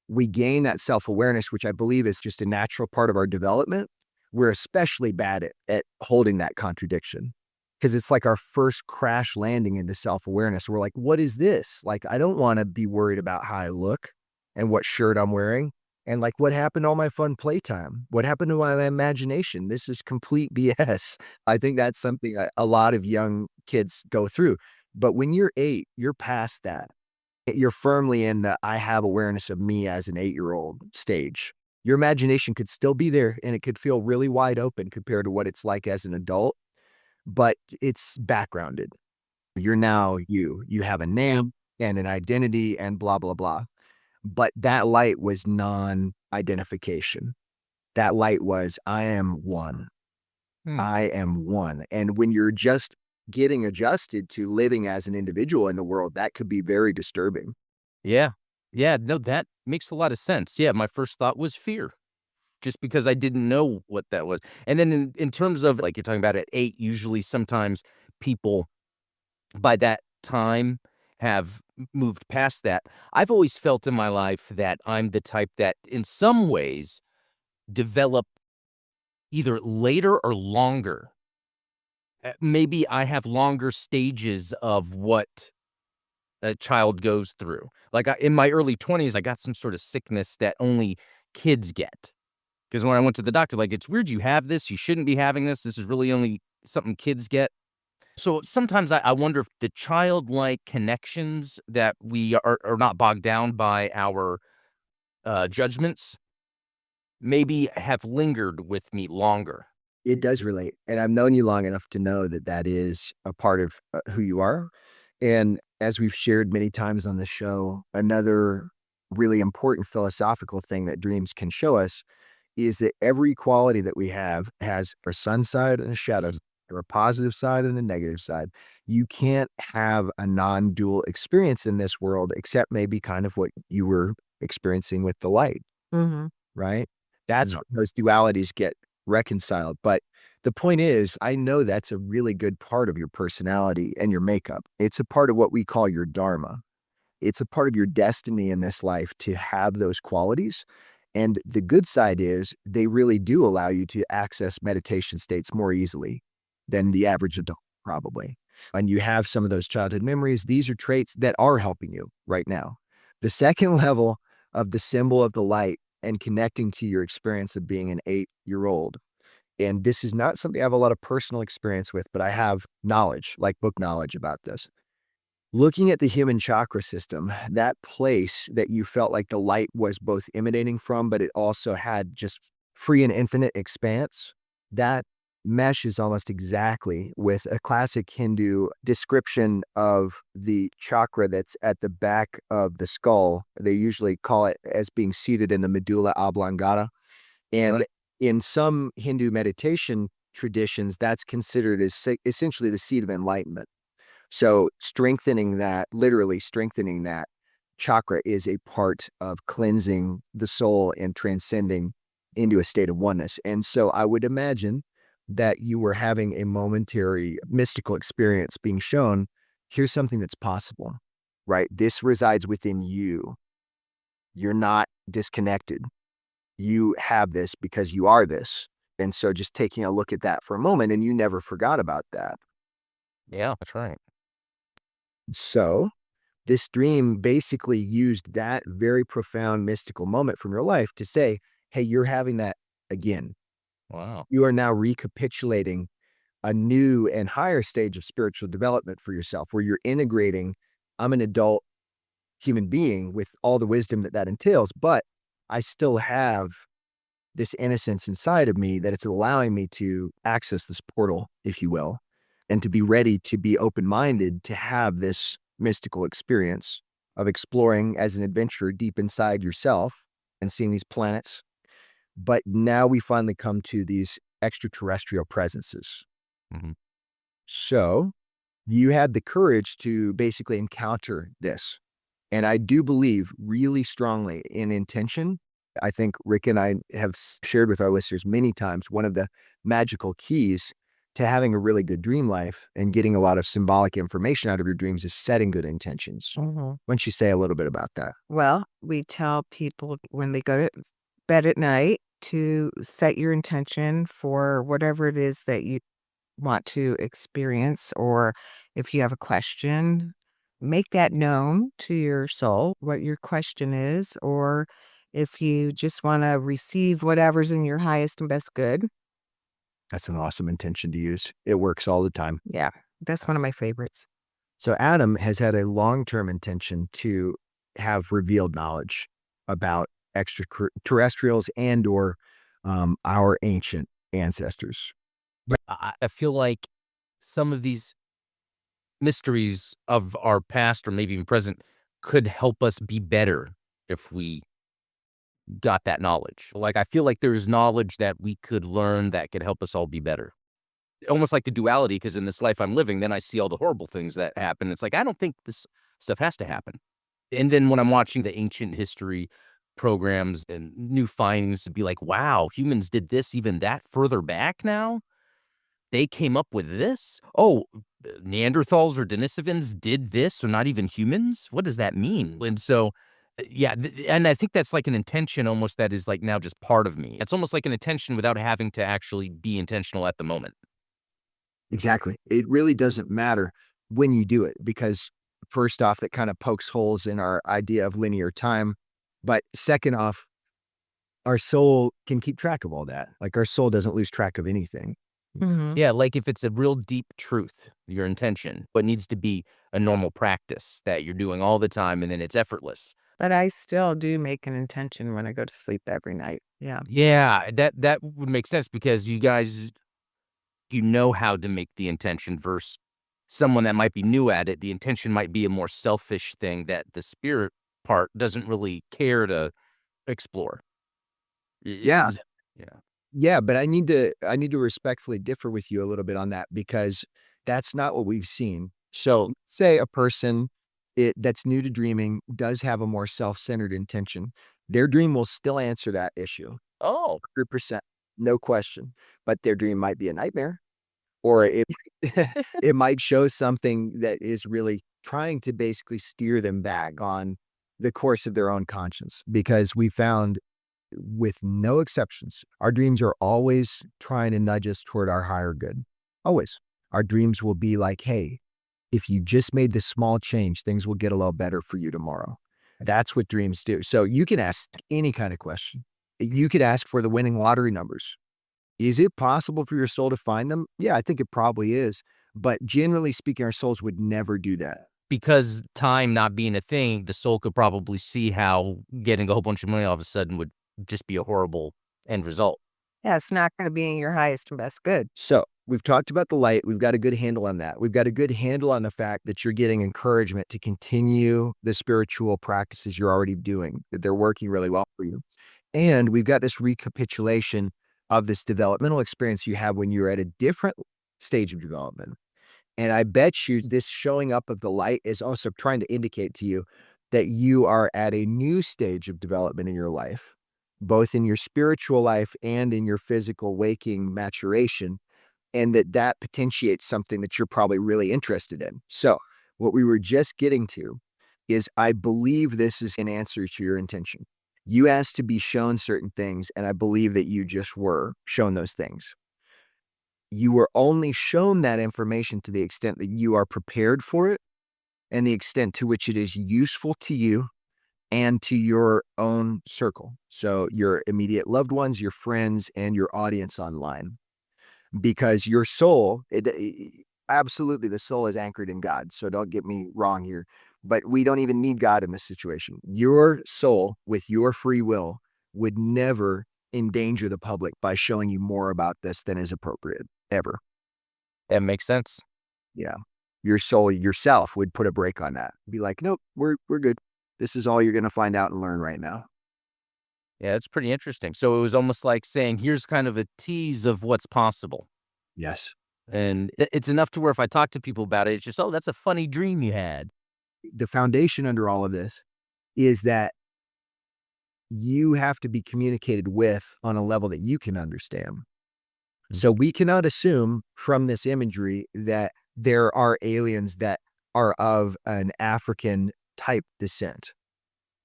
we gain that self-awareness, which I believe is just a natural part of our development. We're especially bad at holding that contradiction because it's like our first crash landing into self-awareness. We're like, what is this? Like, I don't want to be worried about how I look and what shirt I'm wearing. And like, what happened to all my fun playtime? What happened to my imagination? This is complete BS. I think that's something a lot of young kids go through. But when you're 8, you're past that. You're firmly in the I have awareness of me as an 8-year-old stage. Your imagination could still be there and it could feel really wide open compared to what it's like as an adult, but it's backgrounded. You're now you. You have a name and an identity and blah, blah, blah. But that light was non-identification. That light was, I am one. Hmm. I am one. And when you're just getting adjusted to living as an individual in the world, that could be very disturbing. Yeah. Yeah, no, that makes a lot of sense. Yeah, my first thought was fear, just because I didn't know what that was. And then in terms of, like, you're talking about at 8, usually sometimes people by that time have moved past that. I've always felt in my life that I'm the type that in some ways develop either later or longer. Maybe I have longer stages of what a child goes through. Like, in my early 20s, I got some sort of sickness that only kids get. Because when I went to the doctor, like, "It's weird you have this, you shouldn't be having this, this is really only something kids get." So, sometimes I wonder if the childlike connections that we are not bogged down by our, judgments, maybe have lingered with me longer. It does relate. And I've known you long enough to know that that is a part of who you are. And as we've shared many times on the show, another really important philosophical thing that dreams can show us is that every quality that we have has a sun side and a shadow, or a positive side and a negative side. You can't have a non-dual experience in this world except maybe kind of what you were experiencing with the light, Mm-hmm. right? That's No. when those dualities get reconciled. But the point is, I know that's a really good part of your personality and your makeup. It's a part of what we call your dharma. It's a part of your destiny in this life to have those qualities. And the good side is they really do allow you to access meditation states more easily than the average adult, probably. And you have some of those childhood memories. These are traits that are helping you right now. The second level of the symbol of the light and connecting to your experience of being an 8-year-old. And this is not something I have a lot of personal experience with, but I have knowledge, like book knowledge about this. Looking at the human chakra system, that place that you felt like the light was both emanating from, but it also had just free and infinite expanse, that meshes almost exactly with a classic Hindu description of the chakra that's at the back of the skull. They usually call it as being seated in the medulla oblongata. And Right. in some Hindu meditation traditions, that's considered as essentially the seat of enlightenment. So strengthening that, literally strengthening that chakra is a part of cleansing the soul and transcending into a state of oneness. And so I would imagine that you were having a momentary mystical experience being shown. Here's something that's possible, right? This resides within you. You're not disconnected. You have this because you are this. And so just taking a look at that for a moment, and you never forgot about that. Yeah, that's right. So this dream basically used that very profound mystical moment from your life to say, hey, you're having that again. Wow. You are now recapitulating a new and higher stage of spiritual development for yourself, where you're integrating, I'm an adult human being with all the wisdom that that entails, but I still have this innocence inside of me that it's allowing me to access this portal, if you will, and to be ready to be open-minded to have this mystical experience of exploring as an adventurer deep inside yourself and seeing these planets. But now we finally come to these extraterrestrial presences. Mhm. So you had the courage to basically encounter this. And I do believe really strongly in intention. I think Rick and I have shared with our listeners many times one of the magical keys to having a really good dream life and getting a lot of symbolic information out of your dreams is setting good intentions. Mm-hmm. Why don't you say a little bit about that? Well, we tell people when they go to bed at night to set your intention for whatever it is that you want to experience, or if you have a question, make that known to your soul what your question is, or if you just want to receive whatever's in your highest and best good. That's an awesome intention to use. It works all the time. Yeah, that's one of my favorites. So Adam has had a long-term intention to have revealed knowledge about extraterrestrials and or our ancient ancestors. But I feel like some of these mysteries of our past or maybe even present could help us be better if we got that knowledge. Like, I feel like there's knowledge that we could learn that could help us all be better. Almost like the duality, because in this life I'm living, then I see all the horrible things that happen. It's like, I don't think this stuff has to happen. And then when I'm watching the ancient history programs and new findings to be like, wow, humans did this even that further back now? They came up with this? Oh, Neanderthals or Denisovans did this, so not even humans? What does that mean? And so, yeah, and I think that's like an intention almost that is like now just part of me. It's almost like an intention without having to actually be intentional at the moment. Exactly. It really doesn't matter when you do it because first off, that kind of pokes holes in our idea of linear time. But second off, our soul can keep track of all that. Like our soul doesn't lose track of anything. Mhm. Yeah, like if it's a real deep truth, your intention, but needs to be a normal practice that you're doing all the time and then it's effortless. But I still do make an intention when I go to sleep every night. Yeah. Yeah, that would make sense because you guys, you know how to make the intention versus someone that might be new at it, the intention might be a more selfish thing that the spirit part doesn't really care to explore. Yeah. Yeah. Yeah, but I need to respectfully differ with you a little bit on that because that's not what we've seen. So, say a person that's new to dreaming does have a more self-centered intention. Their dream will still answer that issue, Oh, 100%, no question. But their dream might be a nightmare, or it it might show something that is really trying to basically steer them back on the course of their own conscience. Because we found with no exceptions, our dreams are always trying to nudge us toward our higher good. Always. Our dreams will be like, hey, if you just made this small change, things will get a little better for you tomorrow. That's what dreams do. So you can ask any kind of question. You could ask for the winning lottery numbers. Is it possible for your soul to find them? Yeah, I think it probably is. But generally speaking, our souls would never do that. because time not being a thing, the soul could probably see how getting a whole bunch of money all of a sudden would just be a horrible end result. Yeah, it's not going to be in your highest and best good. So we've talked about the light. We've got a good handle on that. We've got a good handle on the fact that you're getting encouragement to continue the spiritual practices you're already doing, that they're working really well for you. And we've got this recapitulation of this developmental experience you have when you're at a different stage of development. And I bet you this showing up of the light is also trying to indicate to you that you are at a new stage of development in your life, both in your spiritual life and in your physical waking maturation, and that potentiates something that you're probably really interested in. So, what we were just getting to is I believe this is an answer to your intention. You asked to be shown certain things, and I believe that you just were shown those things. You were only shown that information to the extent that you are prepared for it and the extent to which it is useful to you and to your own circle. So, your immediate loved ones, your friends, and your audience online. Because your soul, absolutely, the soul is anchored in God. So, don't get me wrong here. But we don't even need God in this situation. Your soul, with your free will, would never endanger the public by showing you more about this than is appropriate, ever. That makes sense. Yeah. Your soul yourself would put a break on that. Be like, nope, we're good. This is all you're going to find out and learn right now. Yeah, it's pretty interesting. So it was almost like saying, here's kind of a tease of what's possible. Yes. And it's enough to where if I talk to people about it, it's just, oh, that's a funny dream you had. The foundation under all of this is that you have to be communicated with on a level that you can understand. So we cannot assume from this imagery that there are aliens that are of an African type descent.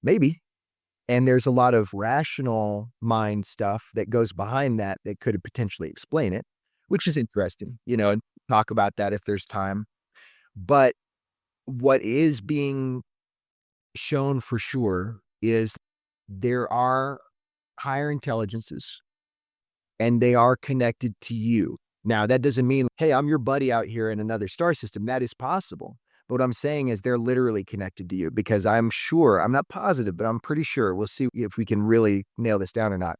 Maybe. And there's a lot of rational mind stuff that goes behind that that could potentially explain it, which is interesting, and talk about that if there's time. But what is being shown for sure is there are higher intelligences and they are connected to you. Now, that doesn't mean, hey, I'm your buddy out here in another star system. That is possible. But what I'm saying is they're literally connected to you because I'm sure, I'm not positive, but I'm pretty sure, we'll see if we can really nail this down or not.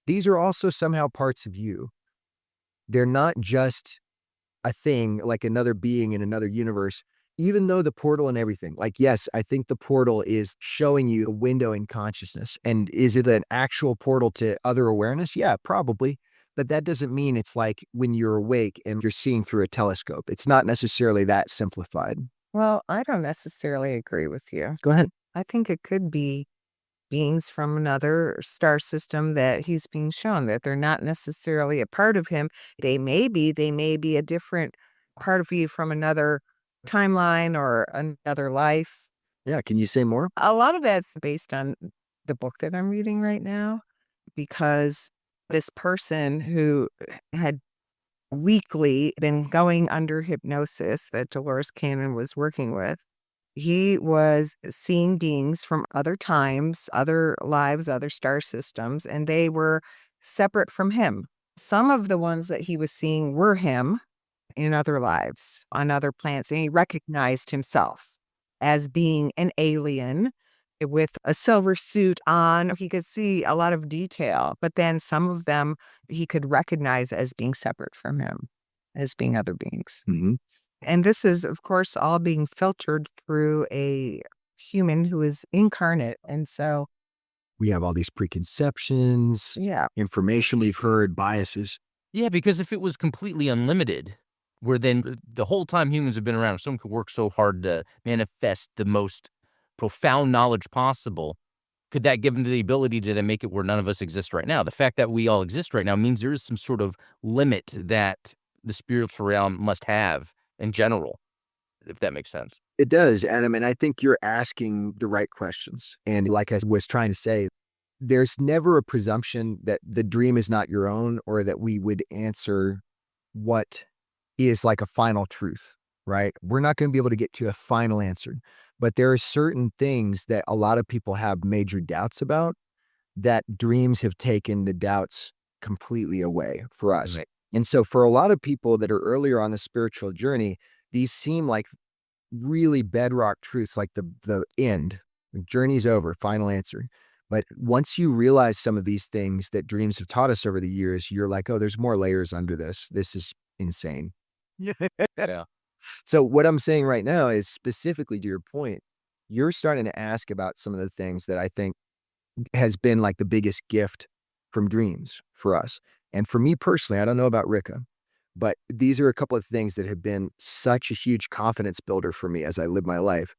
These are also somehow parts of you. They're not just a thing like another being in another universe, even though the portal and everything, like, yes, I think the portal is showing you a window in consciousness. And is it an actual portal to other awareness? Yeah, probably. But that doesn't mean it's like when you're awake and you're seeing through a telescope. It's not necessarily that simplified. Well, I don't necessarily agree with you. Go ahead. I think it could be beings from another star system that he's being shown, that they're not necessarily a part of him. They may be a different part of you from another timeline or another life. Yeah. Can you say more? A lot of that's based on the book that I'm reading right now, because this person who had weekly been going under hypnosis that Dolores Cannon was working with, he was seeing beings from other times, other lives, other star systems, and they were separate from him. Some of the ones that he was seeing were him in other lives, on other planets, and he recognized himself as being an alien with a silver suit on. He could see a lot of detail, but then some of them he could recognize as being separate from him, as being other beings. Mhm. And this is, of course, all being filtered through a human who is incarnate. And so, We have all these preconceptions, yeah, information we've heard, biases. Yeah, because if it was completely unlimited, where then the whole time humans have been around, if someone could work so hard to manifest the most profound knowledge possible, could that give them the ability to then make it where none of us exist right now? The fact that we all exist right now means there is some sort of limit that the spiritual realm must have in general, if that makes sense. It does, Adam, and I think you're asking the right questions. And like I was trying to say, there's never a presumption that the dream is not your own or that we would answer what is like a final truth, right? We're not going to be able to get to a final answer, but there are certain things that a lot of people have major doubts about that dreams have taken the doubts completely away for us. Right. And so for a lot of people that are earlier on the spiritual journey, these seem like really bedrock truths, like the end, the journey's over, final answer. But once you realize some of these things that dreams have taught us over the years, you're like, oh, there's more layers under this. This is insane. Yeah. So what I'm saying right now is specifically to your point, you're starting to ask about some of the things that I think has been like the biggest gift from dreams for us. And for me personally, I don't know about Rika, but these are a couple of things that have been such a huge confidence builder for me as I live my life.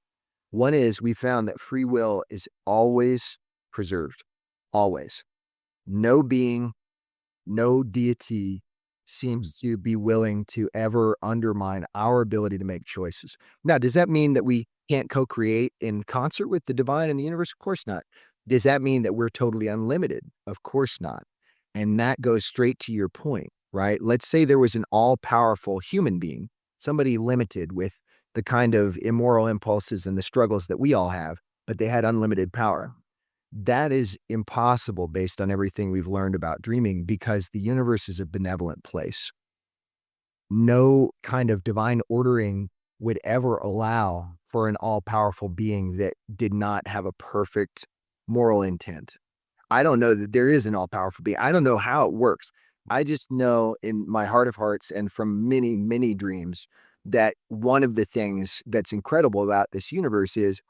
One is we found that free will is always preserved, always. No being, no deity seems to be willing to ever undermine our ability to make choices. Now, does that mean that we can't co-create in concert with the divine and the universe? Of course not. Does that mean that we're totally unlimited? Of course not. And that goes straight to your point, right? Let's say there was an all-powerful human being, somebody limited with the kind of immoral impulses and the struggles that we all have, but they had unlimited power. That is impossible based on everything we've learned about dreaming because the universe is a benevolent place. No kind of divine ordering would ever allow for an all-powerful being that did not have a perfect moral intent. I don't know that there is an all-powerful being. I don't know how it works. I just know in my heart of hearts and from many, many dreams that one of the things that's incredible about this universe is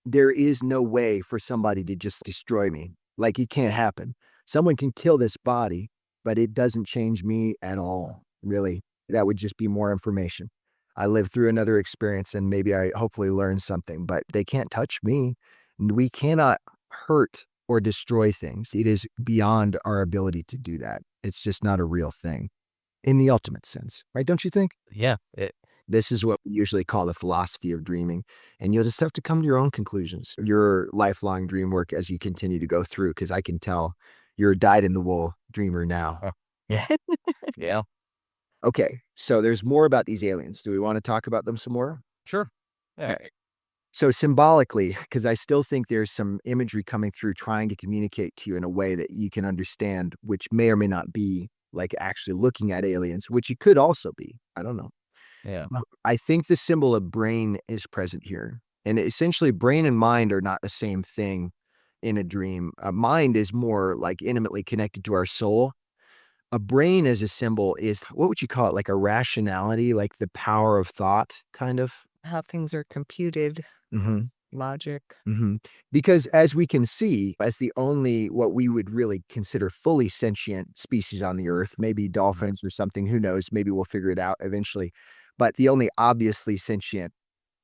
there is no way for somebody to just destroy me. Like, it can't happen. Someone can kill this body, but it doesn't change me at all, really. That would just be more information. I lived through another experience and maybe I hopefully learned something, but they can't touch me. We cannot hurt or destroy things. It is beyond our ability to do that. It's just not a real thing in the ultimate sense, right? Don't you think? Yeah. This is what we usually call the philosophy of dreaming. And you'll just have to come to your own conclusions, your lifelong dream work as you continue to go through, because I can tell you're a dyed-in-the-wool dreamer now. Uh, yeah. Yeah. Okay, so there's more about these aliens. Do we want to talk about them some more? Sure. Yeah. So symbolically, because I still think there's some imagery coming through trying to communicate to you in a way that you can understand, which may or may not be like actually looking at aliens, which it could also be. I don't know. Yeah. I think the symbol of brain is present here. And essentially, brain and mind are not the same thing in a dream. A mind is more like intimately connected to our soul. A brain as a symbol is, what would you call it? Like a rationality, like the power of thought, kind of. how things are computed, Mm-hmm. logic. Mm-hmm. Because as we can see, as the only what we would really consider fully sentient species on the earth, maybe dolphins or something, who knows, maybe we'll figure it out eventually. But the only obviously sentient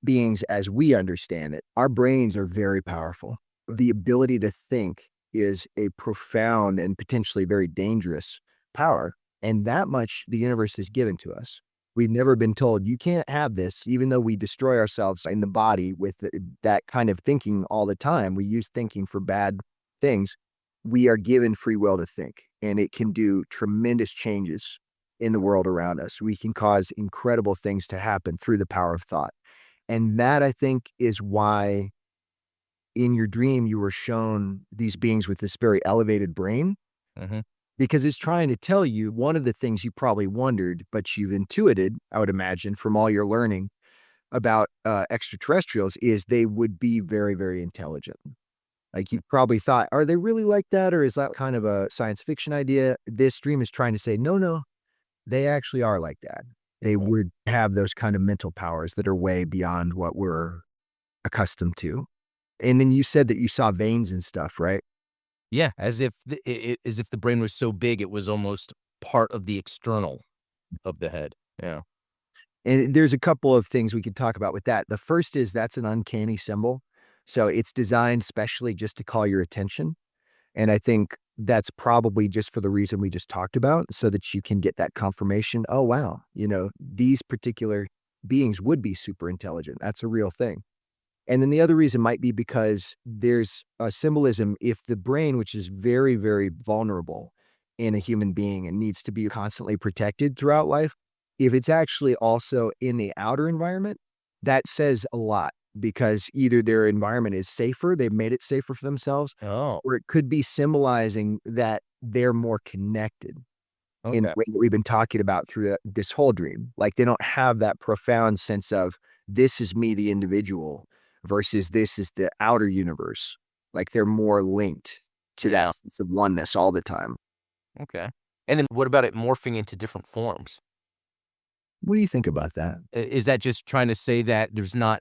beings as we understand it, our brains are very powerful. The ability to think is a profound and potentially very dangerous power. And that much the universe has given to us. We've never been told you can't have this, even though we destroy ourselves in the body with that kind of thinking all the time. We use thinking for bad things. We are given free will to think, and it can do tremendous changes in the world around us. We can cause incredible things to happen through the power of thought. And that, I think, is why in your dream you were shown these beings with this very elevated brain, Mm-hmm. because it's trying to tell you one of the things you probably wondered, but you've intuited, I would imagine, from all your learning about extraterrestrials, is they would be very, very intelligent. Like you probably thought, are they really like that? Or is that kind of a science fiction idea? This dream is trying to say, no, no, they actually are like that. they would have those kind of mental powers that are way beyond what we're accustomed to. And then you said that you saw veins and stuff, right? Yeah, as if as if the brain was so big, it was almost part of the external of the head. Yeah. And there's a couple of things we could talk about with that. The first is that's an uncanny symbol. So it's designed specially just to call your attention. And I think that's probably just for the reason we just talked about, so that you can get that confirmation. Oh, wow. These particular beings would be super intelligent. That's a real thing. And then the other reason might be because there's a symbolism if the brain, which is very, very vulnerable in a human being and needs to be constantly protected throughout life, if it's actually also in the outer environment, that says a lot because either their environment is safer, they've made it safer for themselves, Oh, or it could be symbolizing that they're more connected in the okay. way that we've been talking about through this whole dream. Like they don't have that profound sense of this is me, the individual, versus this is the outer universe. Like they're more linked to Yeah. that sense of oneness all the time. Okay. And then what about it morphing into different forms? What do you think about that? Is that just trying to say that there's not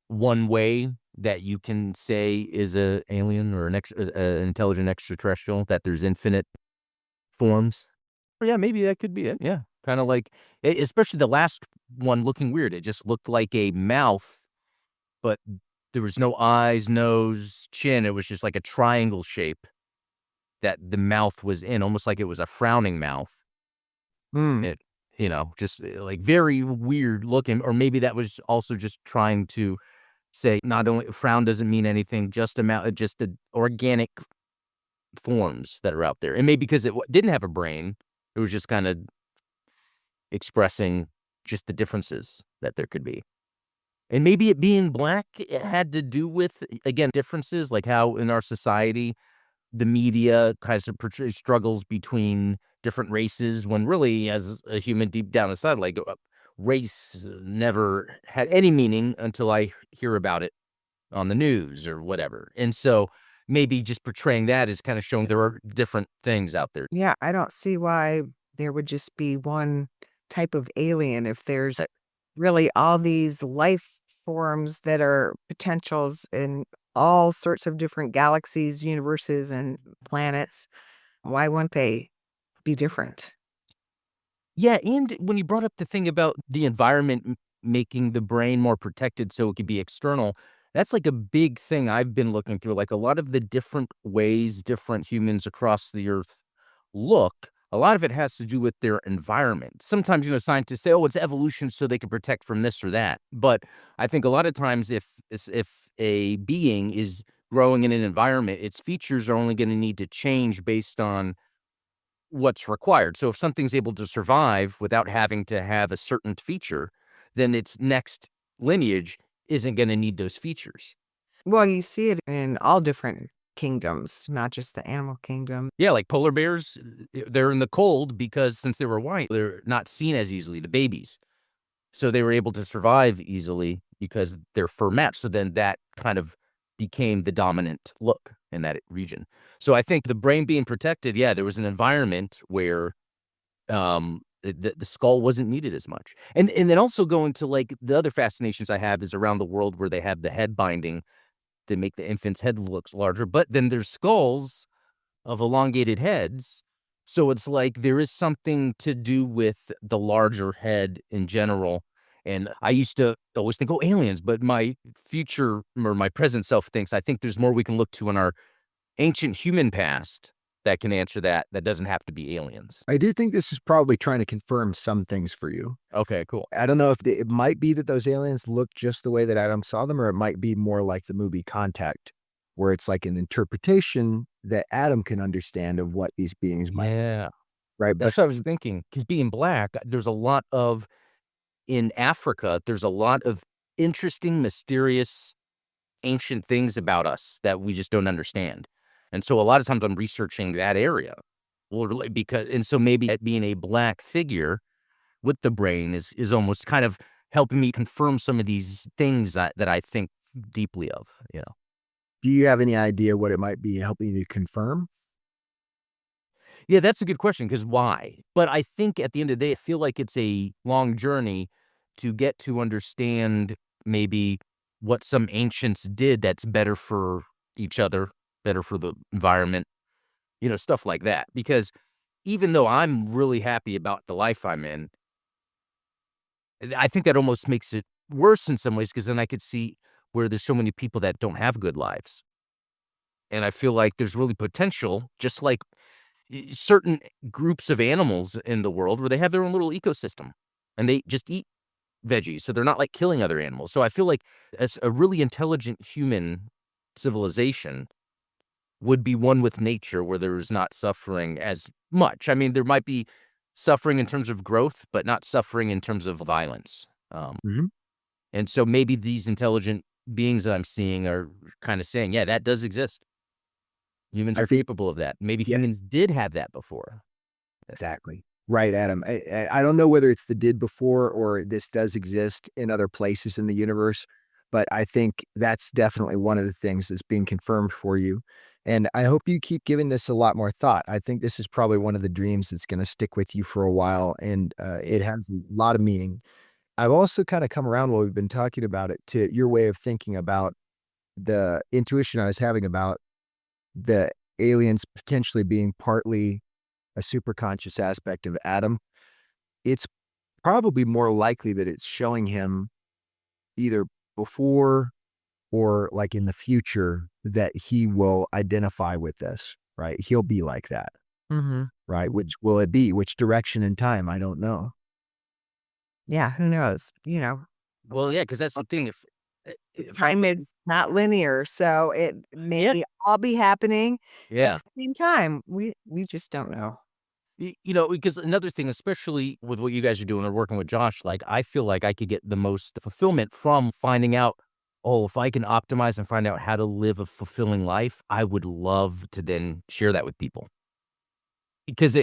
one way that you can say is a alien or an intelligent extraterrestrial, that there's infinite forms? Or yeah, maybe that could be it. Yeah. Kind of like, especially the last one looking weird. It just looked like a mouth, but there was no eyes, nose, chin. It was just like a triangle shape that the mouth was in, almost like it was a frowning mouth. Hmm. It, just like very weird looking. Or maybe that was also just trying to say not only frown doesn't mean anything, just just the organic forms that are out there. And maybe because it didn't have a brain, it was just kind of expressing just the differences that there could be. And maybe it being black, it had to do with, again, differences, like how in our society, the media kind of portrays struggles between different races when really, as a human deep down inside, like race never had any meaning until I hear about it on the news or whatever. And so maybe just portraying that is kind of showing there are different things out there. Yeah, I don't see why there would just be one type of alien if there's really all these life forms that are potentials in all sorts of different galaxies, universes, and planets. Why wouldn't they be different? Yeah, and when you brought up the thing about the environment making the brain more protected so it could be external, that's like a big thing I've been looking through. Like a lot of the different ways different humans across the earth look, a lot of it has to do with their environment. Sometimes, scientists say, oh, it's evolution so they can protect from this or that. But I think a lot of times if a being is growing in an environment, its features are only going to need to change based on what's required. So if something's able to survive without having to have a certain feature, then its next lineage isn't going to need those features. Well, you see it in all different kingdoms, not just the animal kingdom. Yeah, like polar bears, they're in the cold because since they were white, they're not seen as easily, the babies. So they were able to survive easily because their fur matched. So then that kind of became the dominant look in that region. So I think the brain being protected, yeah, there was an environment where the skull wasn't needed as much. And then also going to like the other fascinations I have is around the world where they have the head binding to make the infant's head looks larger, but then there's skulls of elongated heads. So it's like there is something to do with the larger head in general. And I used to always think, oh, aliens, but my future or my present self thinks I think there's more we can look to in our ancient human past that can answer that. That doesn't have to be aliens. I do think this is probably trying to confirm some things for you. Okay, cool. I don't know if it might be that those aliens look just the way that Adam saw them, or it might be more like the movie Contact, where it's like an interpretation that Adam can understand of what these beings might, Yeah, right? But that's what I was thinking. Because being black, there's a lot of in Africa. There's a lot of interesting, mysterious, ancient things about us that we just don't understand. And so a lot of times I'm researching that area. Well, really, because and so maybe it being a black figure with the brain is almost kind of helping me confirm some of these things that I think deeply of. do you have any idea what it might be helping you to confirm? Yeah, that's a good question, because why? But I think at the end of the day, I feel like it's a long journey to get to understand maybe what some ancients did that's better for each other, better for the environment, stuff like that. Because even though I'm really happy about the life I'm in, I think that almost makes it worse in some ways, because then I could see where there's so many people that don't have good lives. And I feel like there's really potential, just like certain groups of animals in the world where they have their own little ecosystem and they just eat veggies. So they're not like killing other animals. So I feel like as a really intelligent human civilization would be one with nature where there is not suffering as much. I mean, there might be suffering in terms of growth, but not suffering in terms of violence. Mhm. And so maybe these intelligent beings that I'm seeing are kind of saying, yeah, that does exist. Humans I are think capable of that. Maybe yeah, humans did have that before. exactly. Right, Adam. I don't know whether it's the did before or this does exist in other places in the universe, but I think that's definitely one of the things that's being confirmed for you. And I hope you keep giving this a lot more thought. I think this is probably one of the dreams that's going to stick with you for a while, and it has a lot of meaning. I've also kind of come around while we've been talking about it to your way of thinking about the intuition I was having about the aliens potentially being partly a superconscious aspect of Adam. It's probably more likely that it's showing him either before or like in the future that he will identify with this, right? He'll be like that, Hmm. right? Which will it be? Which direction in time? I don't know. Yeah, who knows? Well, yeah, because that's the thing. If Time is not linear, so it yeah, may all be happening at yeah. the same time. We just don't know. Because another thing, especially with what you guys are doing or working with Josh, like I feel like I could get the most fulfillment from finding out, oh, if I can optimize and find out how to live a fulfilling life, I would love to then share that with people. Because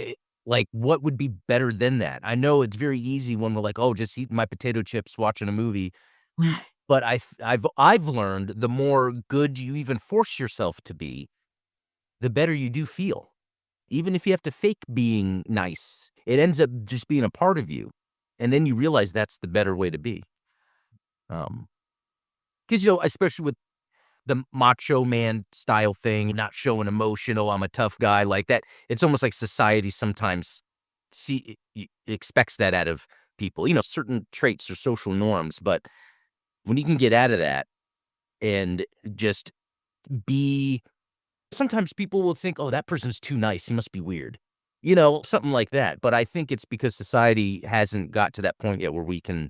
like, what would be better than that? I know it's very easy when we're like, oh, just eating my potato chips, watching a movie. But I've learned the more good you even force yourself to be, the better you do feel. Even if you have to fake being nice, it ends up just being a part of you, and then you realize that's the better way to be. Um, because especially with the macho man style thing, not showing emotion, "Oh, I'm a tough guy," like that, it's almost like society sometimes expects that out of people, certain traits or social norms, but when you can get out of that and just be sometimes people will think, "Oh, that person's too nice. He must be weird." Something like that. But I think it's because society hasn't got to that point yet where we can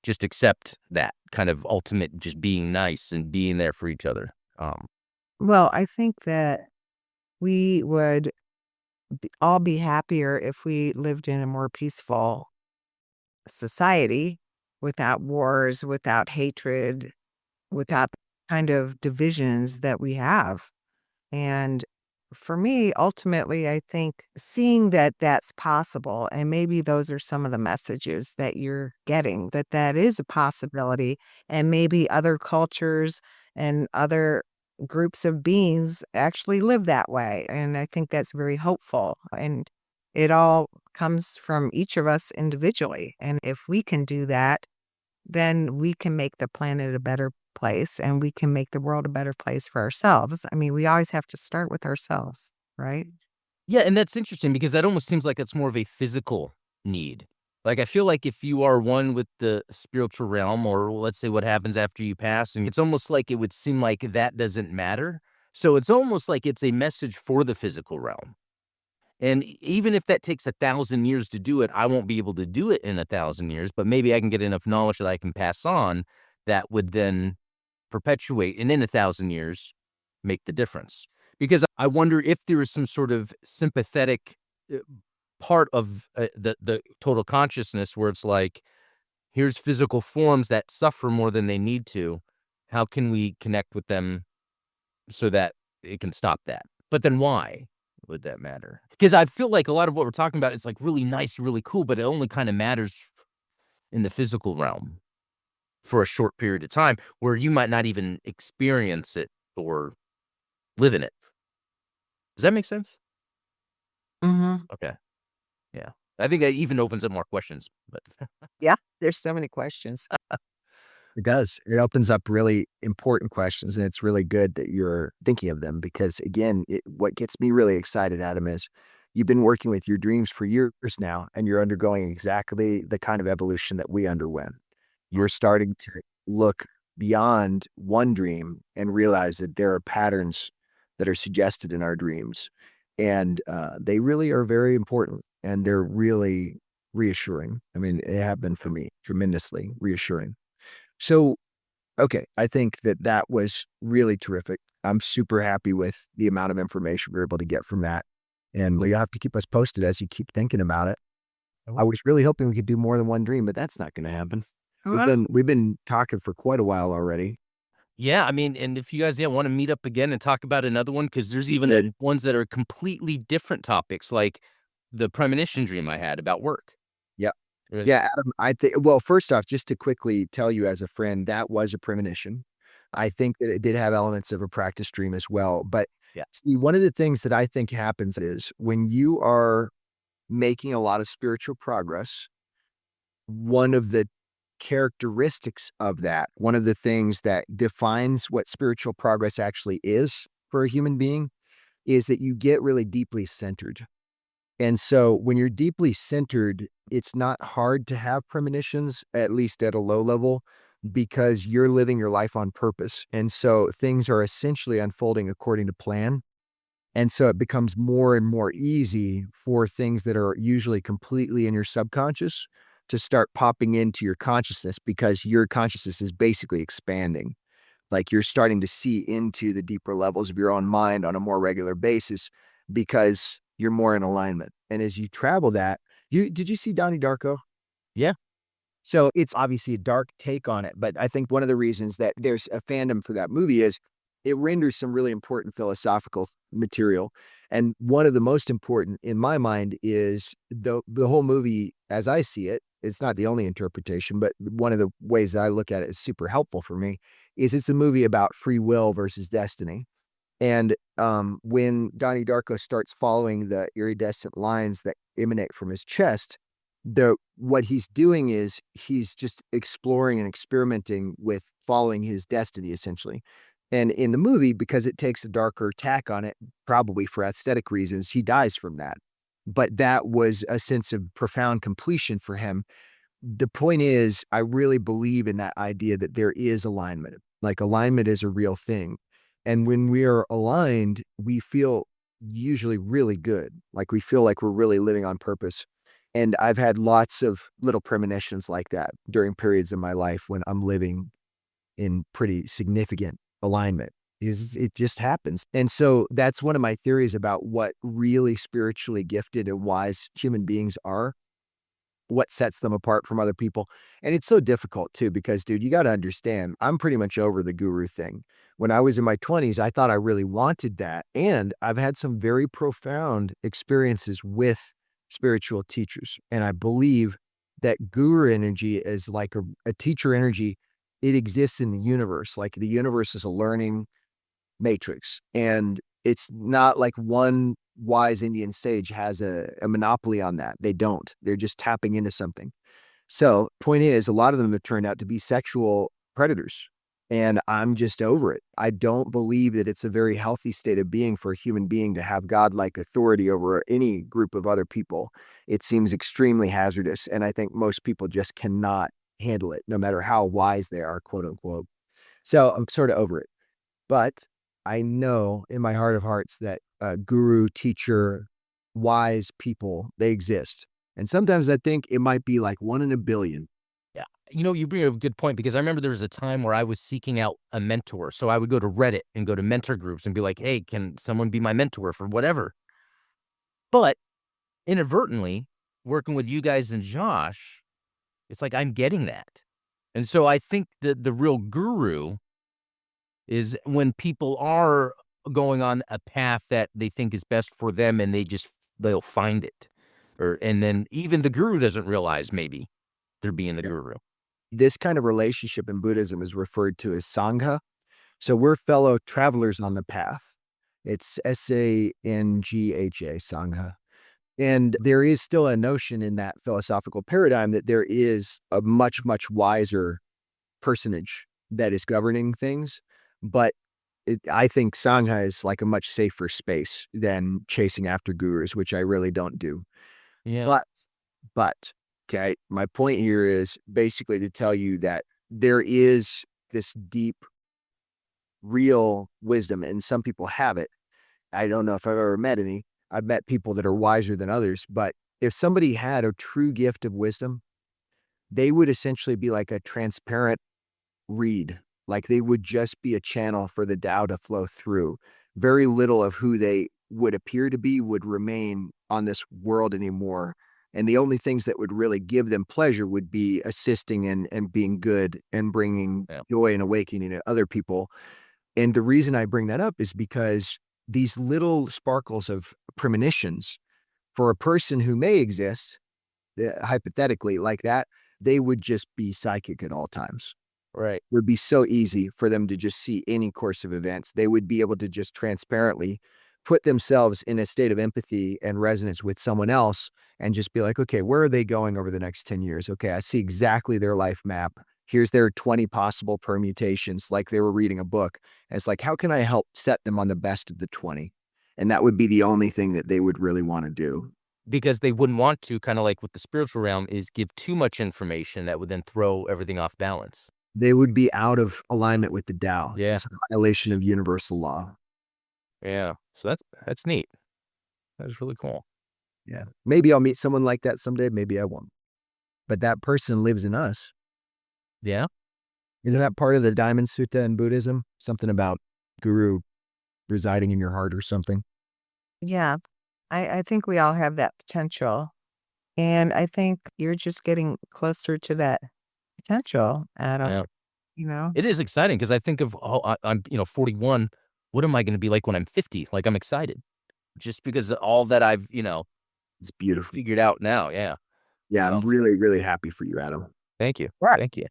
just accept that kind of ultimate just being nice and being there for each other. Well, I think that we would all be happier if we lived in a more peaceful society without wars, without hatred, without the kind of divisions that we have. And for me, ultimately, I think seeing that that's possible, and maybe those are some of the messages that you're getting, that that is a possibility, and maybe other cultures and other groups of beings actually live that way. And I think that's very hopeful. And it all comes from each of us individually. And if we can do that, then we can make the planet a better place and we can make the world a better place for ourselves. I mean, we always have to start with ourselves, right? Yeah, and that's interesting because that almost seems like it's more of a physical need. Like, I feel like if you are one with the spiritual realm, or let's say what happens after you pass, and it's almost like it would seem like that doesn't matter. So it's almost like it's a message for the physical realm. And even if that takes 1,000 years to do it, I won't be able to do it in 1,000 years, but maybe I can get enough knowledge that I can pass on that would then perpetuate and in 1,000 years make the difference. Because I wonder if there is some sort of sympathetic uh, part of the total consciousness where it's like, here's physical forms that suffer more than they need to. How can we connect with them so that it can stop that? But then why would that matter? Because I feel like a lot of what we're talking about is like really nice, really cool, but it only kind of matters in the physical realm for a short period of time where you might not even experience it or live in it. Does that make sense? Mhm. Okay. Yeah. I think that even opens up more questions, but Yeah, there's so many questions. It does. It opens up really important questions, and it's really good that you're thinking of them because, again, what gets me really excited, Adam, is you've been working with your dreams for years now, and you're undergoing exactly the kind of evolution that we underwent. You're starting to look beyond one dream and realize that there are patterns that are suggested in our dreams, and they really are very important, and they're really reassuring. I mean, they have been for me tremendously reassuring. So, okay, I think that that was really terrific. I'm super happy with the amount of information we were able to get from that. And well, you have to keep us posted as you keep thinking about it. I I will. was really hoping we could do more than one dream, but that's not going to happen. Well, We've been talking for quite a while already. Yeah, I mean, and if you guys, yeah, wanna meet up again and talk about another one, because there's even, ones that are completely different topics, like the premonition dream I had about work. Yeah. Uh, Yeah, Adam, I think, well, first off, just to quickly tell you as a friend, that was a premonition. I think that it did have elements of a practice dream as well. But yeah. see, one of the things that I think happens is when you are making a lot of spiritual progress, one of the characteristics of that, one of the things that defines what spiritual progress actually is for a human being is that you get really deeply centered. And so when you're deeply centered, it's not hard to have premonitions, at least at a low level, because you're living your life on purpose. And so things are essentially unfolding according to plan. And so it becomes more and more easy for things that are usually completely in your subconscious to start popping into your consciousness because your consciousness is basically expanding. Like you're starting to see into the deeper levels of your own mind on a more regular basis because you're more in alignment. And as you travel that, did you see Donnie Darko? Yeah. So it's obviously a dark take on it, but I think one of the reasons that there's a fandom for that movie is it renders some really important philosophical material. And one of the most important in my mind is the whole movie as I see it. It's not the only interpretation, but one of the ways that I look at it is super helpful for me is it's a movie about free will versus destiny. And, when Donnie Darko starts following the iridescent lines that emanate from his chest, what he's doing is he's just exploring and experimenting with following his destiny, essentially. And in the movie, because it takes a darker tack on it, probably for aesthetic reasons, he dies from that. But that was a sense of profound completion for him. The point is, I really believe in that idea that there is alignment. Like alignment is a real thing. And when we are aligned, we feel usually really good. Like we feel like we're really living on purpose. And I've had lots of little premonitions like that during periods of my life when I'm living in pretty significant alignment. Is it just happens. And so that's one of my theories about what really spiritually gifted and wise human beings are, what sets them apart from other people. And it's so difficult too, because dude, you got to understand, I'm pretty much over the guru thing. When I was in my 20s, I thought I really wanted that. And I've had some very profound experiences with spiritual teachers. And I believe that guru energy is like a teacher energy. It exists in the universe. Like the universe is a learning matrix. And it's not like one wise Indian sage has a monopoly on that. They don't. They're just tapping into something. So, point is, a lot of them have turned out to be sexual predators. And I'm just over it. I don't believe that it's a very healthy state of being for a human being to have godlike authority over any group of other people. It seems extremely hazardous. And I think most people just cannot handle it, no matter how wise they are, quote unquote. So I'm sort of over it. But I know in my heart of hearts that guru, teacher, wise people, they exist. And sometimes I think it might be like one in a billion. Yeah. You know, you bring up a good point because I remember there was a time where I was seeking out a mentor. So I would go to Reddit and go to mentor groups and be like, hey, can someone be my mentor for whatever? But inadvertently, working with you guys and Josh, it's like I'm getting that. And so I think that the real guru is when people are going on a path that they think is best for them and they'll find it. And then even the guru doesn't realize maybe they're being the Yep. guru. This kind of relationship in Buddhism is referred to as Sangha. So we're fellow travelers on the path. It's Sangha, Sangha. And there is still a notion in that philosophical paradigm that there is a much, much wiser personage that is governing things. But I think Sangha is like a much safer space than chasing after gurus, which I really don't do. Yeah. But, okay, my point here is basically to tell you that there is this deep, real wisdom, and some people have it. I don't know if I've ever met any. I've met people that are wiser than others, but if somebody had a true gift of wisdom, they would essentially be like a transparent reed. Like they would just be a channel for the Tao to flow through. Very little of who they would appear to be would remain on this world anymore. And the only things that would really give them pleasure would be assisting and being good and bringing joy and awakening to other people. And the reason I bring that up is because these little sparkles of premonitions for a person who may exist, hypothetically like that, they would just be psychic at all times. Right. It would be so easy for them to just see any course of events. They would be able to just transparently put themselves in a state of empathy and resonance with someone else and just be like, okay, where are they going over the next 10 years? Okay, I see exactly their life map. Here's their 20 possible permutations, like they were reading a book. And it's like, how can I help set them on the best of the 20? And that would be the only thing that they would really want to do. Because they wouldn't want to, kind of like with the spiritual realm, is give too much information that would then throw everything off balance. They would be out of alignment with the Tao. Yeah. It's a violation of universal law. Yeah. So that's neat. That's really cool. Yeah. Maybe I'll meet someone like that someday. Maybe I won't. But that person lives in us. Yeah. Isn't that part of the Diamond Sutta in Buddhism? Something about guru residing in your heart or something? Yeah. I think we all have that potential. And I think you're just getting closer to that potential, Adam. Yeah. It is exciting because I think of, I'm 41. What am I going to be like when I'm 50? Like, I'm excited just because of all that I've, It's beautiful. figured out now. Yeah. Yeah, I'm Awesome. really, really happy for you, Adam. Thank you. Right. Thank you.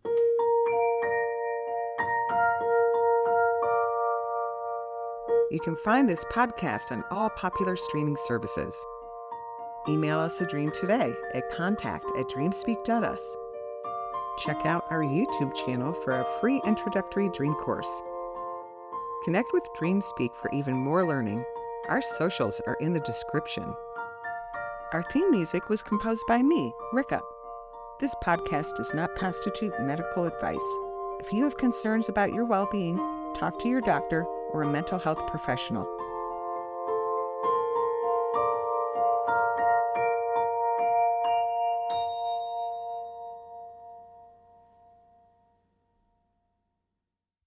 You can find this podcast on all popular streaming services. Email us a dream today at contact@dreamspeak.us. Check out our YouTube channel for a free introductory dream course. Connect with DreamSpeak for even more learning. Our socials are in the description. Our theme music was composed by me, Rika. This podcast does not constitute medical advice. If you have concerns about your well-being, talk to your doctor or a mental health professional.